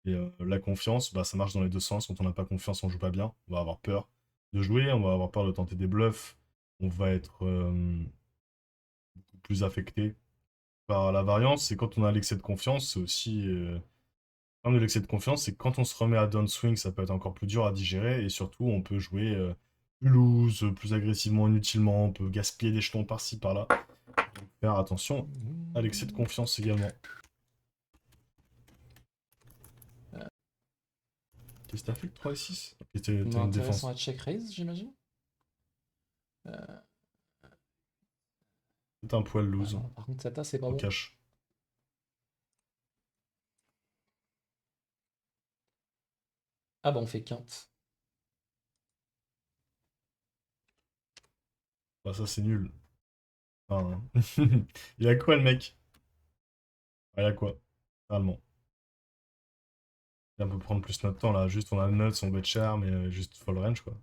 Et la confiance, bah, ça marche dans les deux sens. Quand on n'a pas confiance, on joue pas bien. On va avoir peur de jouer, on va avoir peur de tenter des bluffs. On va être beaucoup plus affecté par la variance. Et quand on a l'excès de confiance, c'est aussi. Le problème de l'excès de confiance, c'est que quand on se remet à downswing, ça peut être encore plus dur à digérer. Et surtout, on peut jouer plus loose, plus agressivement, inutilement. On peut gaspiller des jetons par-ci, par-là. Donc, faire attention à l'excès de confiance également. Qu'est-ce que t'as fait le 3 et 6? Ok, t'as une Intéressant défense. à check raise, j'imagine. C'est un poil Ouais, loose non, par contre, cette as, c'est pas au bon. cash. Ah bah on fait quinte. Bah ça c'est nul. Enfin, il a quoi le mec? Ah, il a quoi? Allemand. On peut prendre plus notre temps là, juste on a le nuts, on bet cher, mais juste full range quoi.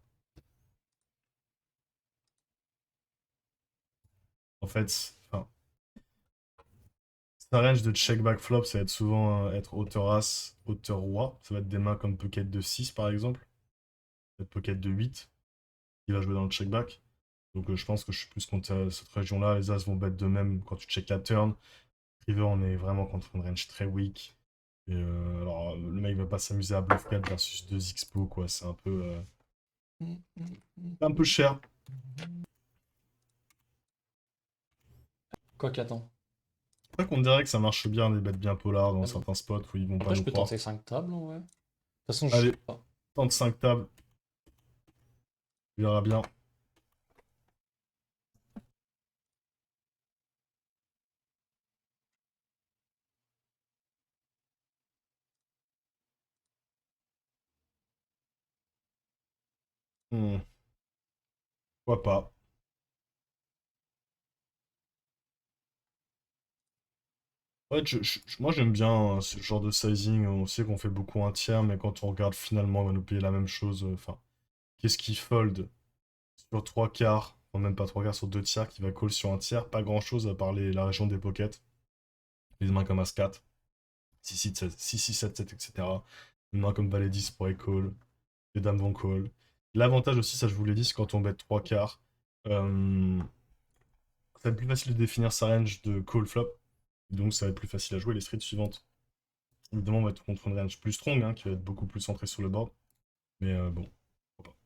En fait, enfin, sa range de check back flop, ça va être souvent être hauteur as, hauteur roi. Ça va être des mains comme pocket de 6 par exemple, peut-être pocket de 8 qui va jouer dans le check back. Donc je pense que je suis plus contre cette région-là. Les as vont bet de même quand tu check la turn. River, on est vraiment contre une range très weak. Et alors, le mec va pas s'amuser à bluff 4 versus 2 expo, quoi. C'est un peu cher. Quoi qu'attends. C'est vrai qu'on dirait que ça marche bien, des bêtes bien polars dans Ah bon. certains spots où ils vont pas Après, je nous peux croire. tenter 5 tables, en vrai. De toute façon, je sais Allez, pas. tente 5 tables, tu verras bien. Hmm, pourquoi pas. Ouais, moi j'aime bien ce genre de sizing. On sait qu'on fait beaucoup un tiers, mais quand on regarde finalement, on va nous payer la même chose. Enfin, qu'est-ce qui fold sur 3 quarts, enfin, même pas 3 quarts, sur 2 tiers, qui va call sur un tiers? Pas grand chose à part la région des pockets. Les mains comme As-4, 6-6-7, etc. Une main comme Valet 10 pourrait call. Les dames vont call. L'avantage aussi, ça je vous l'ai dit, c'est quand on bet 3 quarts. Euh, Ça va être plus facile de définir sa range de call flop. Donc ça va être plus facile à jouer les streets suivantes. Évidemment, on va être contre une range plus strong, hein, qui va être beaucoup plus centrée sur le board. Mais bon, pourquoi pas.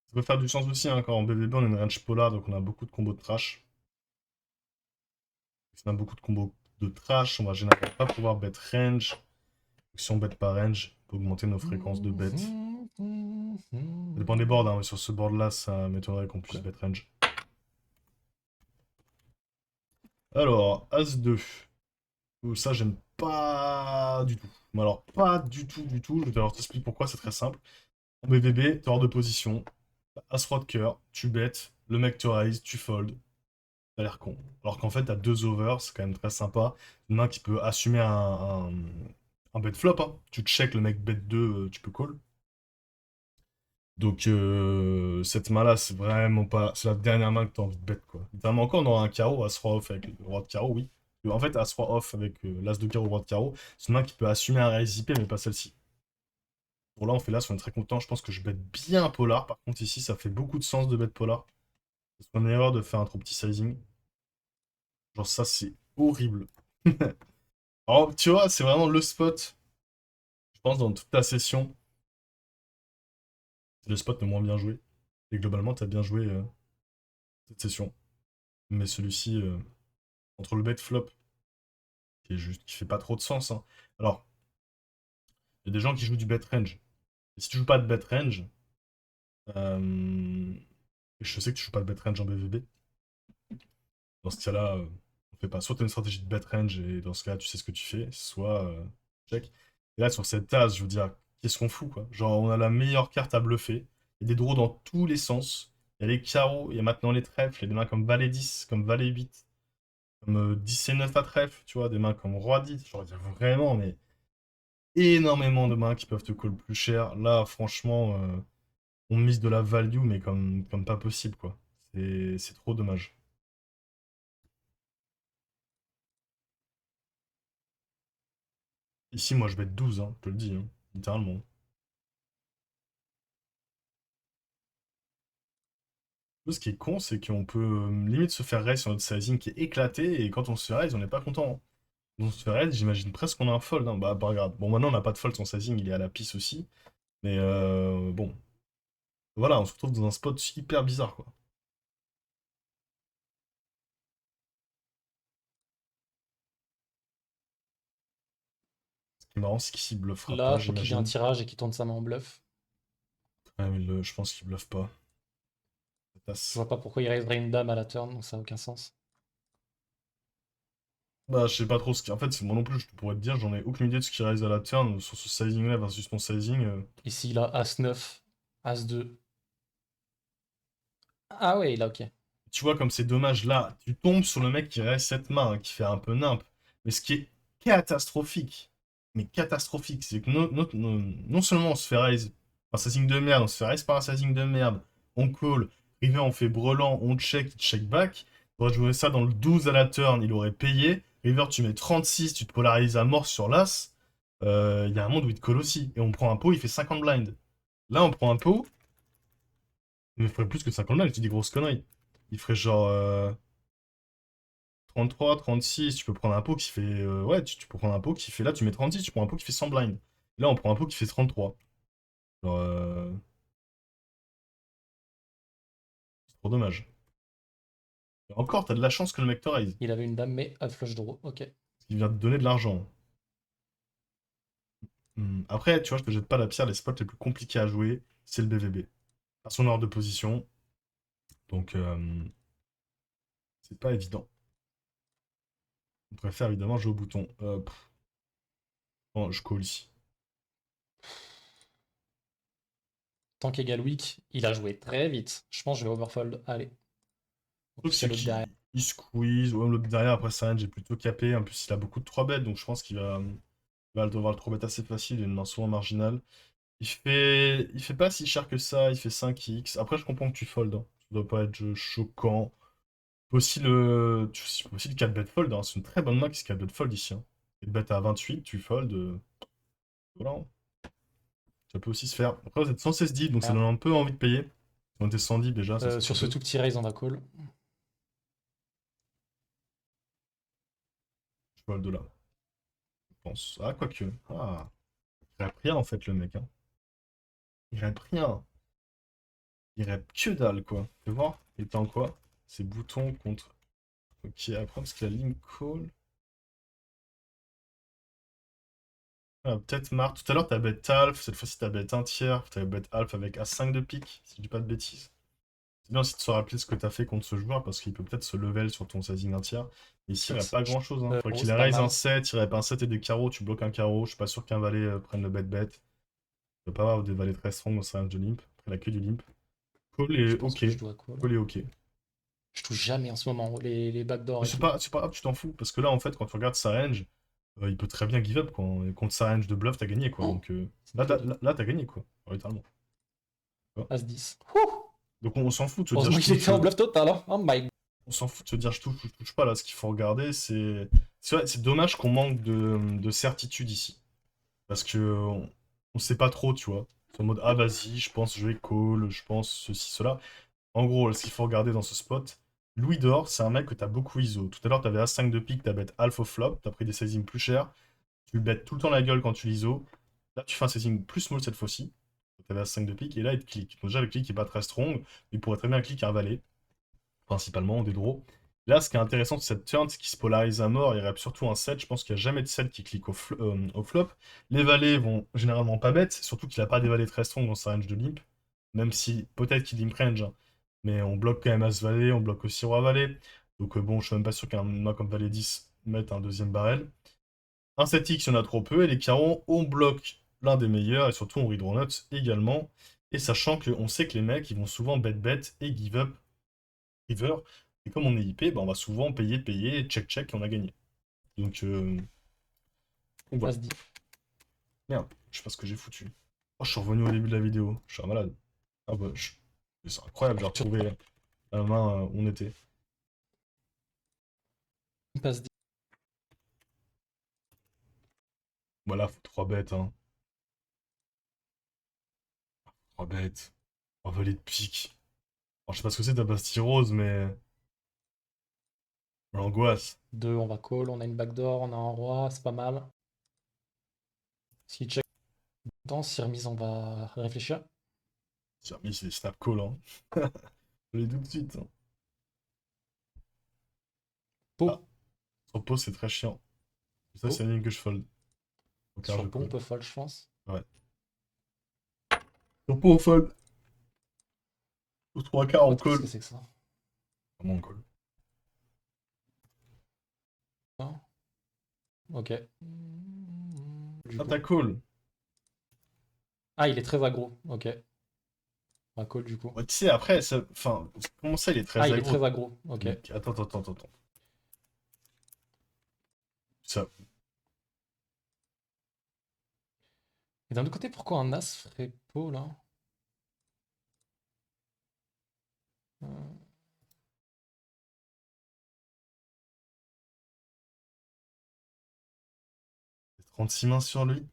Ça peut faire du sens aussi, hein, quand en BVB on a une range polar, donc on a beaucoup de combos de trash. Si on a beaucoup de combos de trash, on va généralement pas pouvoir bet range. Donc, si on bet par range, on peut augmenter nos fréquences de bet. Ça dépend des boards, hein, mais sur ce board-là, ça m'étonnerait qu'on puisse Quoi? bet range. Alors, As-2. Ça, j'aime pas du tout. Mais alors, pas du tout, du tout. Je vais alors t'expliquer pourquoi, c'est très simple. En BVB, t'es hors de position. As-roi de cœur, tu bets, le mec te raise, tu fold. T'as l'air con. Alors qu'en fait, t'as deux overs, c'est quand même très sympa. Une main qui peut assumer un bet flop, hein. Tu check, le mec bet 2, tu peux call. Donc, cette main-là, c'est vraiment pas. C'est la dernière main que t'as envie de bet, quoi. Littéralement, encore dans un carreau, As-Roi off avec le roi de carreau, oui. En fait, As-Roi off avec l'As de carreau, roi de carreau, c'est une main qui peut assumer un raise IP, mais pas celle-ci. Pour là, on fait l'As, on est très content. Je pense que je bet bien polar. Par contre, ici, ça fait beaucoup de sens de bet polar. C'est une erreur de faire un trop petit sizing. Genre, ça, c'est horrible. Alors, tu vois, c'est vraiment le spot, je pense, dans toute ta session. C'est le spot le moins bien joué. Et globalement, t'as bien joué cette session. Mais celui-ci, entre le bet flop, qui est juste, qui fait pas trop de sens, hein. Alors, il y a des gens qui jouent du bet range. Et si tu joues pas de bet range, et je sais que tu joues pas de bet range en BVB, dans ce cas-là, on fait pas. Soit tu as une stratégie de bet range et dans ce cas-là, tu sais ce que tu fais, soit check. Et là, sur cette tasse, je veux dire, qu'est-ce qu'on fout, quoi? Genre, on a la meilleure carte à bluffer. Il y a des draws dans tous les sens. Il y a les carreaux, il y a maintenant les trèfles, il y a des mains comme Valet 10, comme Valet 8, comme 10 et 9 à trèfle, tu vois, des mains comme Roi 10. Genre, il y a vraiment, mais énormément de mains qui peuvent te call plus cher. Là, franchement, on mise de la value, mais comme pas possible, quoi. C'est trop dommage. Ici, moi, je vais être 12, hein, je te le dis, hein, littéralement. Ce qui est con, c'est qu'on peut limite se faire raise sur notre sizing qui est éclaté, et quand on se fait raise, on n'est pas content, hein. Quand on se fait raise, j'imagine presque qu'on a un fold, hein. Bah, pas grave. Bon, maintenant, on n'a pas de fold, son sizing, il est à la pisse aussi. Mais bon, voilà, on se retrouve dans un spot hyper bizarre, quoi. Ce qui est marrant, c'est qu'ici, il bluffera Là, pas, faut qu'il ait un j'imagine. tirage et qu'il tourne sa main en bluff. Ouais, mais je pense qu'il bluffe pas. Je Tasse. vois pas pourquoi il raiserait une dame à la turn, donc ça n'a aucun sens. Bah, je sais pas trop ce qui. En fait, moi non plus, je pourrais te dire, j'en ai aucune idée de ce qui reste à la turn sur ce sizing-là versus ton sizing. Ici, il a As-9, As-2. Ah ouais, il a ok. Tu vois, comme c'est dommage, là, tu tombes sur le mec qui reste cette main, hein, qui fait un peu nimp. Mais ce qui est catastrophique, mais catastrophique, c'est que non seulement on se fait raise par un sizing de merde, on se fait raise par un sizing de merde, on call, River on fait brelan, on check, il check back. Tu aurais joué ça dans le 12 à la turn, il aurait payé. River, tu mets 36, tu te polarises à mort sur l'as. Il y a un monde où il te call aussi. Et on prend un pot, il fait 50 blind. Là, on prend un pot, mais il ferait plus que 50 blind, je te dis grosse connerie. Il ferait genre 33, 36, tu peux prendre un pot qui fait. Ouais, tu peux prendre un pot qui fait. Là, tu mets 36, tu prends un pot qui fait 100 blind. Là, on prend un pot qui fait 33. Genre, c'est trop dommage. Et encore, t'as de la chance que le mec te raise. Il avait une dame, mais à flush draw. Ok. Parce qu'il vient te donner de l'argent. Après, tu vois, je te jette pas la pierre, les spots les plus compliqués à jouer, c'est le BVB. À son ordre de position. Donc, c'est pas évident. On préfère évidemment jouer au bouton. Bon, je call ici. Tant qu'égal weak, il a joué très vite. Je pense que je vais overfold. Allez. En Le truc, plus, il y a c'est l'autre derrière. qu'il squeeze. Ouais, l'autre derrière, après ça, j'ai plutôt capé. En plus, il a beaucoup de 3 bêtes, donc je pense qu'il va devoir le 3 bêtes assez facile. Il a une main souvent marginale. Il fait pas si cher que ça, il fait 5x. Après, je comprends que tu fold, hein. Ça doit pas être choquant. Tu peux aussi le 4 bet fold, hein. C'est une très bonne main qui se 4 bet fold ici, hein. 4 bet à 28, tu fold. Voilà, hein. Ça peut aussi se faire. Après, vous êtes 116 deep, donc ça donne un peu envie de payer. On était 100 deep déjà, ça se fait Sur un ce peu. tout petit raise, on va call. Je fold là, je pense. Ah, quoique. Ah, il rep rien en fait, le mec, hein. Il rep rien. Il rep que dalle, quoi. Tu voir? Il était en quoi? C'est bouton contre. Ok, après, parce que la ligne call. Ah, peut-être Mar. Tout à l'heure, t'as bet Alf. Cette fois-ci, t'as bet un tiers. T'avais bet Alf avec As5 de pique, si je dis pas de bêtises. C'est bien aussi de se rappeler ce que t'as fait contre ce joueur parce qu'il peut peut-être se level sur ton sizing un tiers. Et ici, il n'y a pas grand-chose, hein. Faudrait Oh, qu'il c'est pas raise un mal. 7. Il rep un 7 et des carreaux. Tu bloques un carreau. Je suis pas sûr qu'un valet prenne le bet-bet. Tu peux pas avoir des valets très strong dans sa range de limp. Après, la queue du limp. Call Je est pense ok. que je dois call. Call est ok. Je touche jamais en ce moment les backdoors Mais et tout. c'est pas grave, tu t'en fous. Parce que là, en fait, quand tu regardes sa range, il peut très bien give up, quoi. Et contre sa range de bluff, t'as gagné, quoi. Oh, Donc c'est joli. là, t'as gagné, quoi. Littéralement. As-10. Ouh. Donc on s'en fout de se dire Heureusement je qu'il touche. était en bluff total, hein. Oh my god. On s'en fout de se dire je touche ou je touche pas. Là, ce qu'il faut regarder, c'est dommage qu'on manque de certitude ici. Parce que on sait pas trop, tu vois. C'est en mode ah vas-y, je pense je vais call, je pense ceci, cela. En gros, ce qu'il faut regarder dans ce spot, Louis d'or, c'est un mec que t'as beaucoup ISO. Tout à l'heure, t'avais As5 de pique, t'as bet alpha flop, t'as pris des sizing plus chers. Tu lui bêtes tout le temps la gueule quand tu l'ISO. Là, tu fais un sizing plus small cette fois-ci. T'avais As5 de pique, et là, il te clique. Donc déjà, le clic est pas très strong. Il pourrait très bien cliquer un valet, principalement, des draws. Là, ce qui est intéressant de cette turn, c'est qu'il se polarise à mort. Il rep surtout un 7. Je pense qu'il n'y a jamais de 7 qui clique au flop. Les valets vont généralement pas bêtes, surtout qu'il n'a pas des valets très strong dans sa range de limp. Même si peut-être qu'il limp range, hein. Mais on bloque quand même As valet, on bloque aussi Roi valet. Donc bon, je suis même pas sûr qu'un main comme valet 10 mette un deuxième barrel. Un 7x, il y en a trop peu. Et les carreaux, on bloque l'un des meilleurs. Et surtout, on read nuts également. Et sachant qu'on sait que les mecs, ils vont souvent bet et give up river. Et comme on est IP, bah, on va souvent payer, check, et on a gagné. Donc, voilà. As-10. Merde, je sais pas ce que j'ai foutu. Oh, je suis revenu au début de la vidéo. Je suis un malade. Ah bah, c'est incroyable, j'ai retrouvé la main où on était. As-10. Voilà, faut 3 bêtes, hein. 3 bêtes. Oh, valet de pique. Alors, je sais pas ce que c'est ta Bastille Rose, mais. L'angoisse. 2, on va call. On a une backdoor, on a un roi, c'est pas mal. Si check temps, si remise, on va réfléchir. J'ai remis, c'est snap call, hein. Je l'ai tout de suite, hein. Ah, Pot. sur pause, c'est très chiant. Ça, c'est Pot. la ligne que je fold. Au car je Sur pot, on call. peut fold, je pense. Ouais. Sur pause, on fold. Sur 3 quarts, on Qu'est-ce call. que c'est que ça? Comment on call? Non. Ok. Du Ah, coup. t'as call. Ah, il est très aggro. Ok. Un call du coup. Ouais, tu sais, après, enfin, comment ça, il est Ah, très il est aggro? très aggro. Ok. Mec, attends, attends, attends, attends. Ça, Et d'un autre côté, pourquoi un as ferait pot là? Euh, 36 mains sur lui.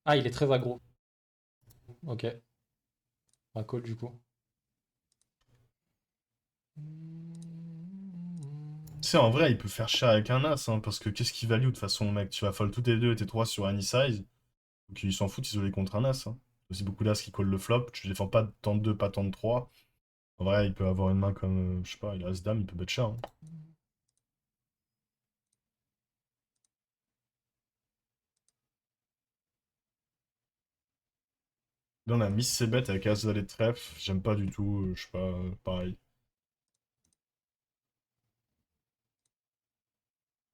Ah, il est très aggro. Ok. Un call du coup. Tu sais, en vrai, il peut faire cher avec un as, hein, parce que qu'est-ce qu'il value de toute façon, mec? Tu vas fold tous tes deux et tes trois sur any size. Donc ils s'en foutent isolé contre un as. Hein. Il y a aussi beaucoup d'as qui collent le flop. Tu défends pas tant de 2, pas tant de 3. En vrai, il peut avoir une main comme, je sais pas, il a as-dame, il peut bet cher. Hein. Là, on a mis ses bêtes avec as valet de trèfle. J'aime pas du tout, je sais pas, pareil.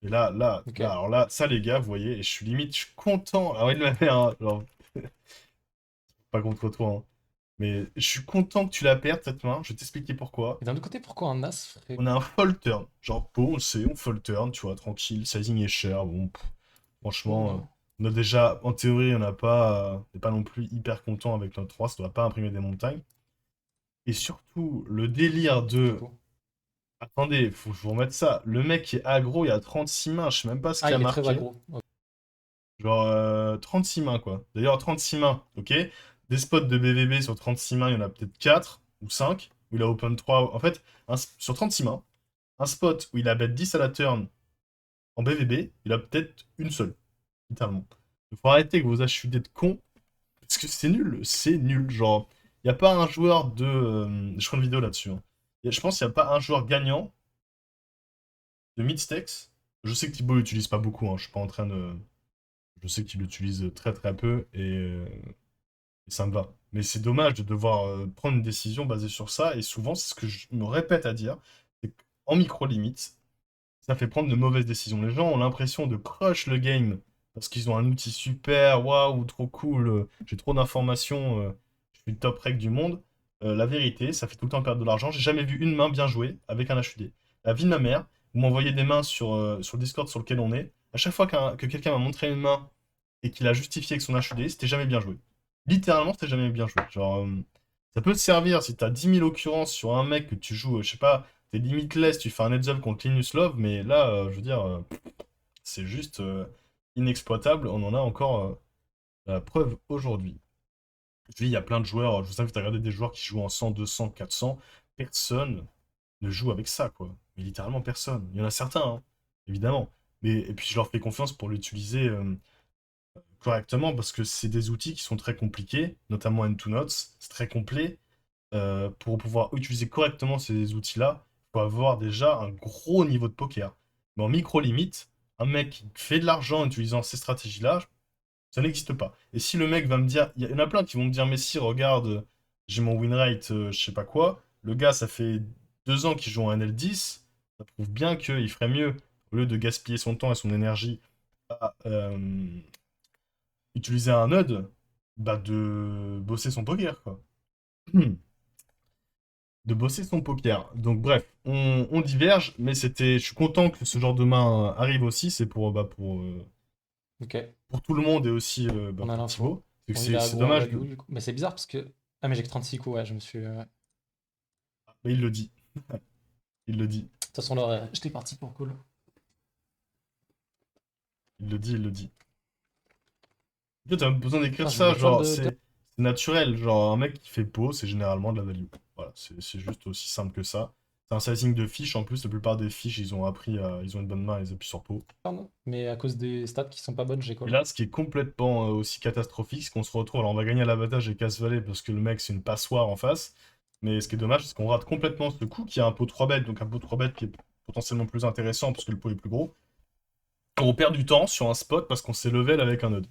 Et Ok. alors là, ça les gars, vous voyez, et je suis limite, je suis content. Ah ouais, de ma mère, hein, genre, pas contre toi, hein. Mais je suis content que tu la perdes cette main, je vais t'expliquer pourquoi. Et d'un autre côté, pourquoi un as ferait... On a un fold turn. Genre, bon, on le sait, on fold turn, tu vois, tranquille, sizing est cher, bon, pot franchement, là? on a déjà, en théorie, on n'est pas non plus hyper content avec notre 3, ça doit pas imprimer des montagnes. Et surtout, le délire Du de... coup. Attendez, faut que je vous remette ça. Le mec qui est aggro, il y a 36 mains, je sais même pas ce Ah, qu'il a il est très marqué. aggro. Ok. Genre 36 mains, quoi. D'ailleurs, 36 mains, ok? Des spots de BVB sur 36 mains, il y en a peut-être 4 ou 5. Où il a open 3. En fait, sur 36 mains, un spot où il a bet 10 à la turn en BVB, il a peut-être une seule, littéralement. Il faut arrêter que vos HUD de con, parce que c'est nul, c'est nul. Genre, il n'y a pas un joueur de. Je ferai une vidéo là-dessus. Hein. Je pense qu'il n'y a pas un joueur gagnant de mid-stakes. Je sais que Thibaut l'utilise pas beaucoup, hein. Je suis pas en train de. Je sais qu'il l'utilise très très peu et ça me va. Mais c'est dommage de devoir prendre une décision basée sur ça. Et souvent, c'est ce que je me répète à dire, c'est qu'en micro-limite, ça fait prendre de mauvaises décisions. Les gens ont l'impression de crush le game parce qu'ils ont un outil super, waouh, trop cool, j'ai trop d'informations, je suis le top rec du monde. La vérité, ça fait tout le temps perdre de l'argent. J'ai jamais vu une main bien jouée avec un HUD. La vie de ma mère, vous m'envoyez des mains sur le Discord sur lequel on est. À chaque fois que quelqu'un m'a montré une main et qu'il a justifié avec son HUD, c'était jamais bien joué. Littéralement, c'était jamais bien joué. Genre, ça peut te servir si t'as 10 000 occurrences sur un mec que tu joues, je sais pas, t'es limitless, tu fais un heads up contre Linus Love, mais là, je veux dire, c'est juste inexploitable. On en a encore la preuve aujourd'hui. Je dis, il y a plein de joueurs, je vous invite à regarder des joueurs qui jouent en 100, 200, 400. Personne ne joue avec ça, quoi. Mais littéralement personne. Il y en a certains, hein, évidemment. Mais, et puis je leur fais confiance pour l'utiliser correctement parce que c'est des outils qui sont très compliqués, notamment N2Notes. C'est très complet. Pour pouvoir utiliser correctement ces outils-là, il faut avoir déjà un gros niveau de poker. Mais en micro-limite, un mec qui fait de l'argent en utilisant ces stratégies-là, ça n'existe pas. Et si le mec va me dire, il y en a plein qui vont me dire, mais si, regarde, j'ai mon win rate, je sais pas quoi, le gars, ça fait 2 ans qu'il joue en NL10, ça prouve bien qu'il ferait mieux, au lieu de gaspiller son temps et son énergie à utiliser un node, bah de bosser son poker, quoi. De bosser son poker. Donc bref, on diverge, mais je suis content que ce genre de main arrive aussi. C'est Ok. pour tout le monde et aussi On a pour l'info. Thibaut. C'est que Bon, il a c'est aggro en dommage. value du coup. Mais c'est bizarre parce que... Ah, mais j'ai que 36 coups, ouais, je me suis... De Mais il le dit. Il le dit. toute façon, là, j'étais parti pour cool. Il le dit. Il le dit. En fait, t'as même besoin d'écrire Putain, je voulais ça. fold Genre, de... c'est naturel. Genre, un mec qui fait pot, c'est généralement de la value. Voilà, c'est juste aussi simple que ça. C'est un sizing de fiches. En plus, la plupart des fiches, ils ont une bonne main, ils appuient sur pot. Pardon. Mais à cause des stats qui sont pas bonnes, j'ai Et call. là, ce qui est complètement aussi catastrophique, c'est qu'on se retrouve. Alors, on va gagner à l'abattage et casse-valet parce que le mec, c'est une passoire en face. Mais ce qui est dommage, c'est qu'on rate complètement ce coup qui a un pot 3 bêtes, donc un pot 3 bêtes qui est potentiellement plus intéressant parce que le pot est plus gros. On perd du temps sur un spot parce qu'on s'est level avec un node.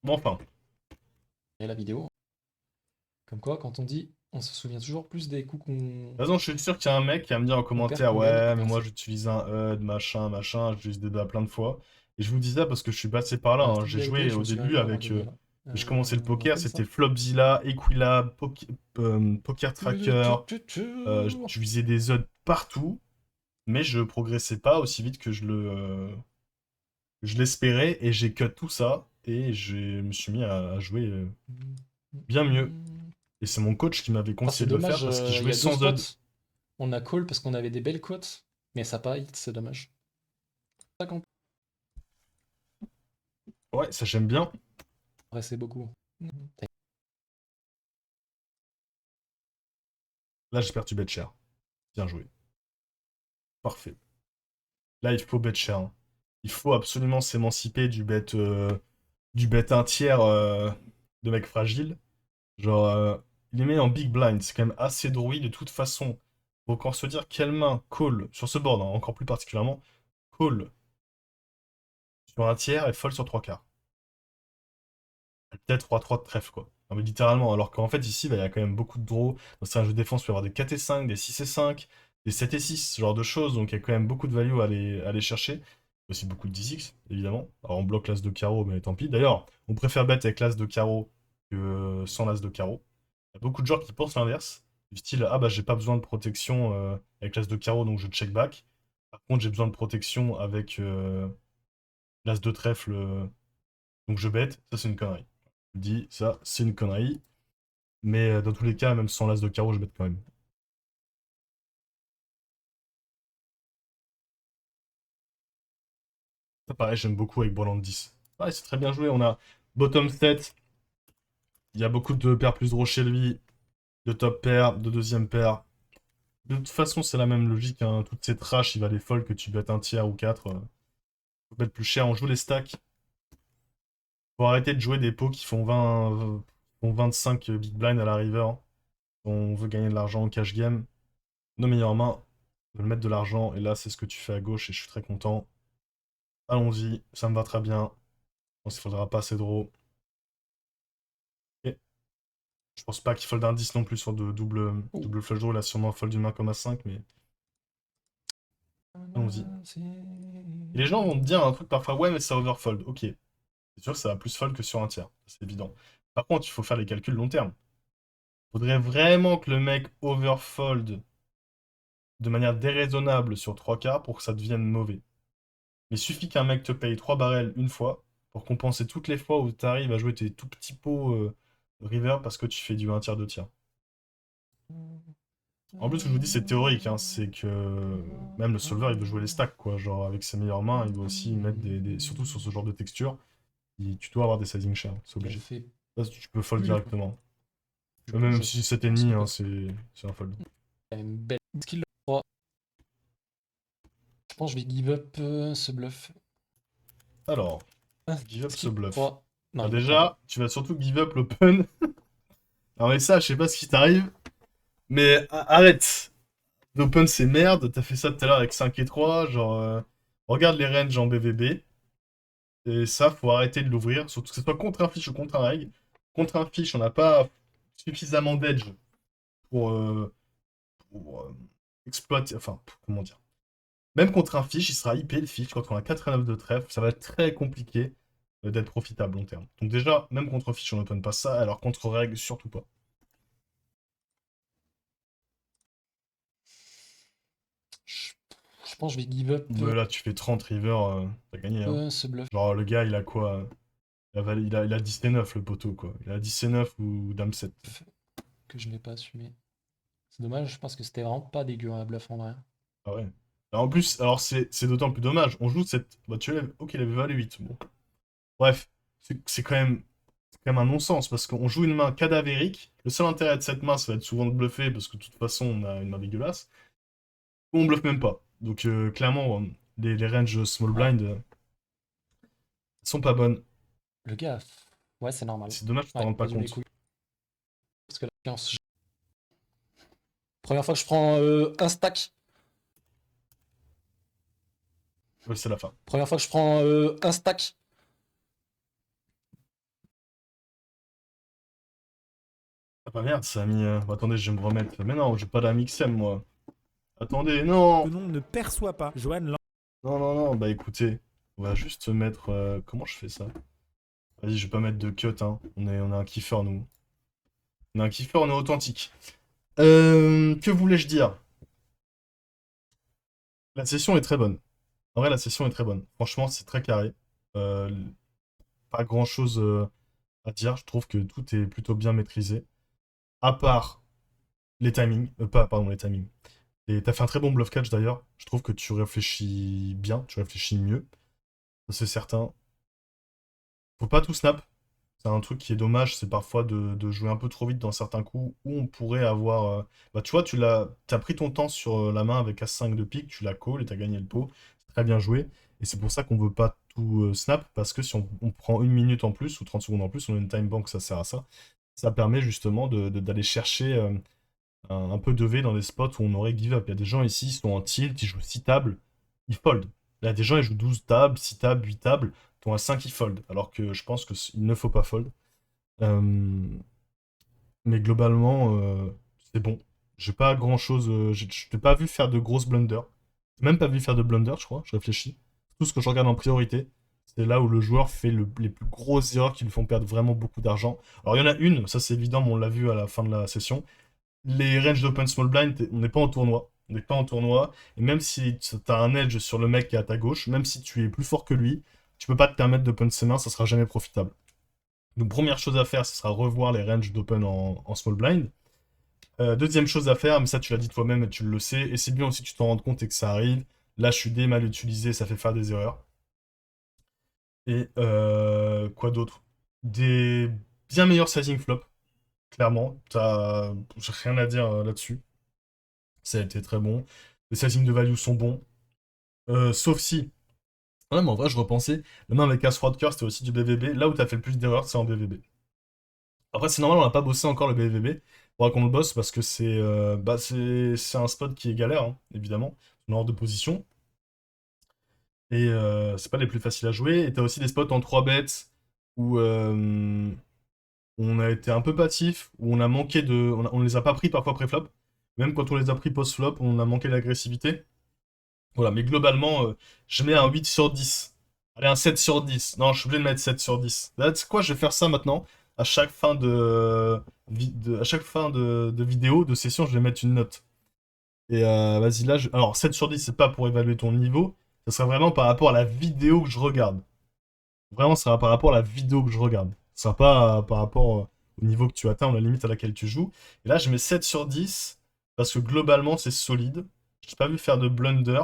Bon, enfin, Et la vidéo. Comme quoi, quand on dit, on se souvient toujours plus des coups De toute façon, je suis sûr qu'il y a un mec qui va me dire en qu'on perd commentaire, qu'on gagne. ouais, mais moi Merci. j'utilise un HUD, machin, j'utilise des DA plein de fois. Et je vous dis ça parce que je suis passé par là, En hein. toute J'ai vérité, joué je au me souviens début plus avoir avec. de DA là. J'ai commencé le On poker, appelle ça. c'était Flopzilla, Equilab, Poker Tracker. Je visais des odds partout, mais je progressais pas aussi vite que je l'espérais. Et j'ai cut tout ça et je me suis mis à jouer bien mieux. Et c'est mon coach qui m'avait Ah, c'est conseillé de le faire dommage, parce qu'il il jouait y a deux sans spots. odds. On a call parce qu'on avait des belles cotes, mais ça n'a pas hit, c'est dommage. Ça qu'on Ouais, ça j'aime bien. c'est beaucoup. Là, j'ai perdu bet cher. Bien joué. Parfait. Là, il faut bet cher, hein. Il faut absolument s'émanciper du bet un tiers de mec fragile. Genre, il est mis en big blind. C'est quand même assez droit de toute façon. Faut encore se dire quelle main call sur ce board, hein, encore plus particulièrement, call sur un tiers et fold sur trois quarts. Peut-être 3-3 de trèfle, quoi. Non, mais littéralement, alors qu'en fait, ici, bah, il y a quand même beaucoup de draws. C'est un jeu de défense, il peut y avoir des 4 et 5, des 6 et 5, des 7 et 6, ce genre de choses. Donc il y a quand même beaucoup de value à aller chercher. Aussi beaucoup de 10x, évidemment. Alors on bloque l'as de carreau, mais tant pis. D'ailleurs, on préfère bet avec l'as de carreau que sans l'as de carreau. Il y a beaucoup de joueurs qui pensent l'inverse. Du style, ah bah j'ai pas besoin de protection avec l'as de carreau, donc je check back. Par contre, j'ai besoin de protection avec l'as de trèfle, donc je bet. Ça, c'est une connerie. Je dis, ça, c'est une connerie. Mais dans tous les cas, même sans l'as de carreau, je bet quand même. Ça, pareil, j'aime beaucoup avec Borland 10. Ouais, c'est très bien joué. On a bottom 7. Il y a beaucoup de paires plus draw chez lui. De top pair, de deuxième paire. De toute façon, c'est la même logique, hein. Toutes ces trash, il va les folles que tu bêtes un tiers ou 4. Faut mettre plus cher. On joue les stacks. Faut arrêter de jouer des pots qui font 25 big blind à la river. On veut gagner de l'argent en cash game. Nos meilleures mains veulent mettre de l'argent. Et là, c'est ce que tu fais à gauche et je suis très content. Allons-y, ça me va très bien. Je pense qu'il faudra pas assez de draw. Ok. Je pense pas qu'il fold un 10 non plus sur de Oh. double flush draw. Il a sûrement fold d'une main comme à 5, mais allons-y. Et les gens vont te dire un truc parfois, ouais, mais ça overfold. Ok, c'est sûr que ça va plus fold que sur un tiers, c'est évident. Par contre, il faut faire les calculs long terme. Faudrait vraiment que le mec overfold de manière déraisonnable sur 3 quarts pour que ça devienne mauvais. Mais il suffit qu'un mec te paye 3 barrels une fois pour compenser toutes les fois où tu arrives à jouer tes tout petits pots river parce que tu fais du un tiers, 2 tiers. En plus, ce que je vous dis, c'est théorique, hein, c'est que même le solver, il veut jouer les stacks, quoi. Genre, avec ses meilleures mains, il doit aussi mettre surtout sur ce genre de texture, tu dois avoir des sizing shares, c'est Elle obligé. fait Là, tu peux fold plus le directement. du coup, Même je si c'est pense ennemi, que hein, c'est c'est un fold. quand même belle skill. Oh, je pense que je vais give up ce bluff. Alors, Ah, give up ce skill bluff. 3. Non, Ah, il ne prend pas. déjà, tu vas surtout give up l'open. Alors, mais ça, je sais pas ce qui t'arrive, mais arrête. L'open, c'est merde. T'as fait ça tout à l'heure avec 5 et 3. Genre, regarde les ranges en BVB. Et ça, faut arrêter de l'ouvrir, surtout que ce soit contre un fiche ou contre un reg. Contre un fiche, on n'a pas suffisamment d'edge pour, exploiter. Enfin, comment dire. Même contre un fiche, il sera IP le fiche. Quand on a 4 et 9 de trèfle, ça va être très compliqué d'être profitable long terme. Donc, déjà, même contre fiche, on n'open pas ça, alors contre reg, surtout pas. Je, je pense que je vais give up Mais là, tu fais 30 river, t'as gagné, hein. ce bluff. Genre, le gars, il a quoi? Il a 10 et 9, le poteau, quoi. Il a 10 et 9 ou dame 7. Que je ne vais pas assumer. C'est dommage, je pense que c'était vraiment pas dégueu un bluff en vrai. Ah ouais. Alors, en plus, alors c'est d'autant plus dommage. On joue cette. Bah, tu lèves. Ok, il avait valu 8. Bon. Bref, c'est quand même un non-sens parce qu'on joue une main cadavérique. Le seul intérêt de cette main, ça va être souvent de bluffer parce que de toute façon, on a une main dégueulasse. Ou on bluffe même pas. Donc, clairement, les ranges small Ouais. blind sont pas bonnes. Le gars, ouais, c'est normal. C'est dommage que tu t'en Ouais, rendes il pas a dû mes compte. couilles. Parce que la confiance. Première fois que je prends un stack. Ouais, c'est la fin. Première fois que je prends un stack. Ah bah merde, ça a mis... attendez, je vais me remettre. Mais non, j'ai pas d'Amixem, moi. Attendez, non! Le nom ne perçoit pas. Johan Non, non, non, bah écoutez, on va juste se mettre... comment je fais ça? Vas-y, je vais pas mettre de cut, hein. On a un kiffer, nous. On a un kiffer, on est authentique. Que voulais-je dire? La session est très bonne. En vrai, la session est très bonne. Franchement, c'est très carré. Euh, pas grand-chose à dire. Je trouve que tout est plutôt bien maîtrisé. À part les timings. Pardon, les timings. Et t'as fait un très bon bluff catch d'ailleurs. Je trouve que tu réfléchis bien, tu réfléchis mieux. Ça, c'est certain. Faut pas tout snap. C'est un truc qui est dommage, c'est parfois de jouer un peu trop vite dans certains coups où on pourrait avoir. Bah, tu vois, t'as pris ton temps sur la main avec As5 de pique, tu l'as call et t'as gagné le pot. C'est très bien joué. Et c'est pour ça qu'on veut pas tout snap, parce que si on prend une minute en plus ou 30 secondes en plus, on a une time bank, ça sert à ça. Ça permet justement d'aller chercher un peu de V dans des spots où on aurait give up. Il y a des gens ici, ils sont en tilt, ils jouent 6 tables, ils fold. Il y a des gens, ils jouent 12 tables, 6 tables, 8 tables, dont à 5 ils fold. Alors que je pense qu'il ne faut pas fold. Euh, mais globalement, c'est bon. J'ai pas grand chose. Je t'ai pas vu faire de grosses blunders. J'ai même pas vu faire de blunders, je crois. Je réfléchis. Tout ce que je regarde en priorité, c'est là où le joueur fait les plus grosses erreurs qui lui font perdre vraiment beaucoup d'argent. Alors il y en a une, ça c'est évident, mais on l'a vu à la fin de la session. Les ranges d'open small blind, on n'est pas en tournoi. On n'est pas en tournoi. Et même si t'as un edge sur le mec qui est à ta gauche, même si tu es plus fort que lui, tu peux pas te permettre d'open ses mains, ça sera jamais profitable. Donc première chose à faire, ce sera revoir les ranges d'open en small blind. Deuxième chose à faire, mais ça tu l'as dit toi-même et tu le sais, et c'est bien aussi que tu t'en rendes compte et que ça arrive. Là, je suis des mal utilisé, ça fait faire des erreurs. Et quoi d'autre? Des bien meilleurs sizing flop, clairement. J'ai rien à dire là-dessus. Ça a été très bon. Les sizing de value sont bons. Sauf si. Ouais, mais en vrai, je repensais. La main avec As-Roi de cœur, c'était aussi du BVB. Là où t'as fait le plus d'erreurs, c'est en BVB. Après, c'est normal, on n'a pas bossé encore le BVB. Faudra qu'on le bosse parce que c'est un spot qui est galère, hein, évidemment. On est hors de position. Et c'est pas les plus faciles à jouer. Et t'as aussi des spots en 3 bets où on a été un peu passif, où on a manqué de. On les a pas pris parfois pré-flop. Même quand on les a pris post-flop, on a manqué d'agressivité. Voilà, mais globalement, je mets un 8 sur 10. Allez, un 7 sur 10. Non, je suis obligé de mettre 7 sur 10. Là, tu sais quoi, je vais faire ça maintenant. À chaque fin à chaque fin de vidéo, de session, je vais mettre une note. Et vas-y, là, alors 7 sur 10, c'est pas pour évaluer ton niveau. Ça sera vraiment par rapport à la vidéo que je regarde. Vraiment, ça sera par rapport à la vidéo que je regarde. Ça sera pas par rapport au niveau que tu atteins ou la limite à laquelle tu joues. Et là, je mets 7 sur 10 parce que globalement, c'est solide. Je n'ai pas vu faire de blunder.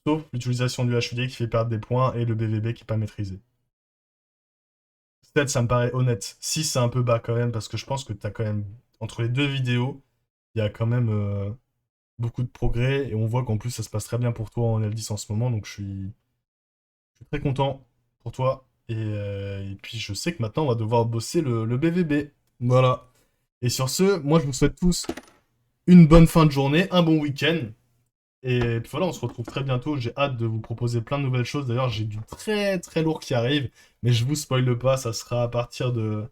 Sauf l'utilisation du HUD qui fait perdre des points et le BVB qui n'est pas maîtrisé. 7, ça me paraît honnête. 6, c'est un peu bas quand même, parce que je pense que tu as quand même, entre les deux vidéos, il y a quand même beaucoup de progrès, et on voit qu'en plus ça se passe très bien pour toi en L10 en ce moment, donc je suis très content pour toi. Et puis je sais que maintenant on va devoir bosser le BVB. Voilà. Et sur ce, moi je vous souhaite tous une bonne fin de journée, un bon week-end. Et puis voilà, on se retrouve très bientôt. J'ai hâte de vous proposer plein de nouvelles choses. D'ailleurs, j'ai du très très lourd qui arrive, mais je vous spoile pas, ça sera à partir de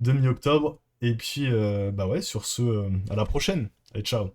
mi-octobre. Et puis, bah ouais, sur ce, à la prochaine. Allez, ciao.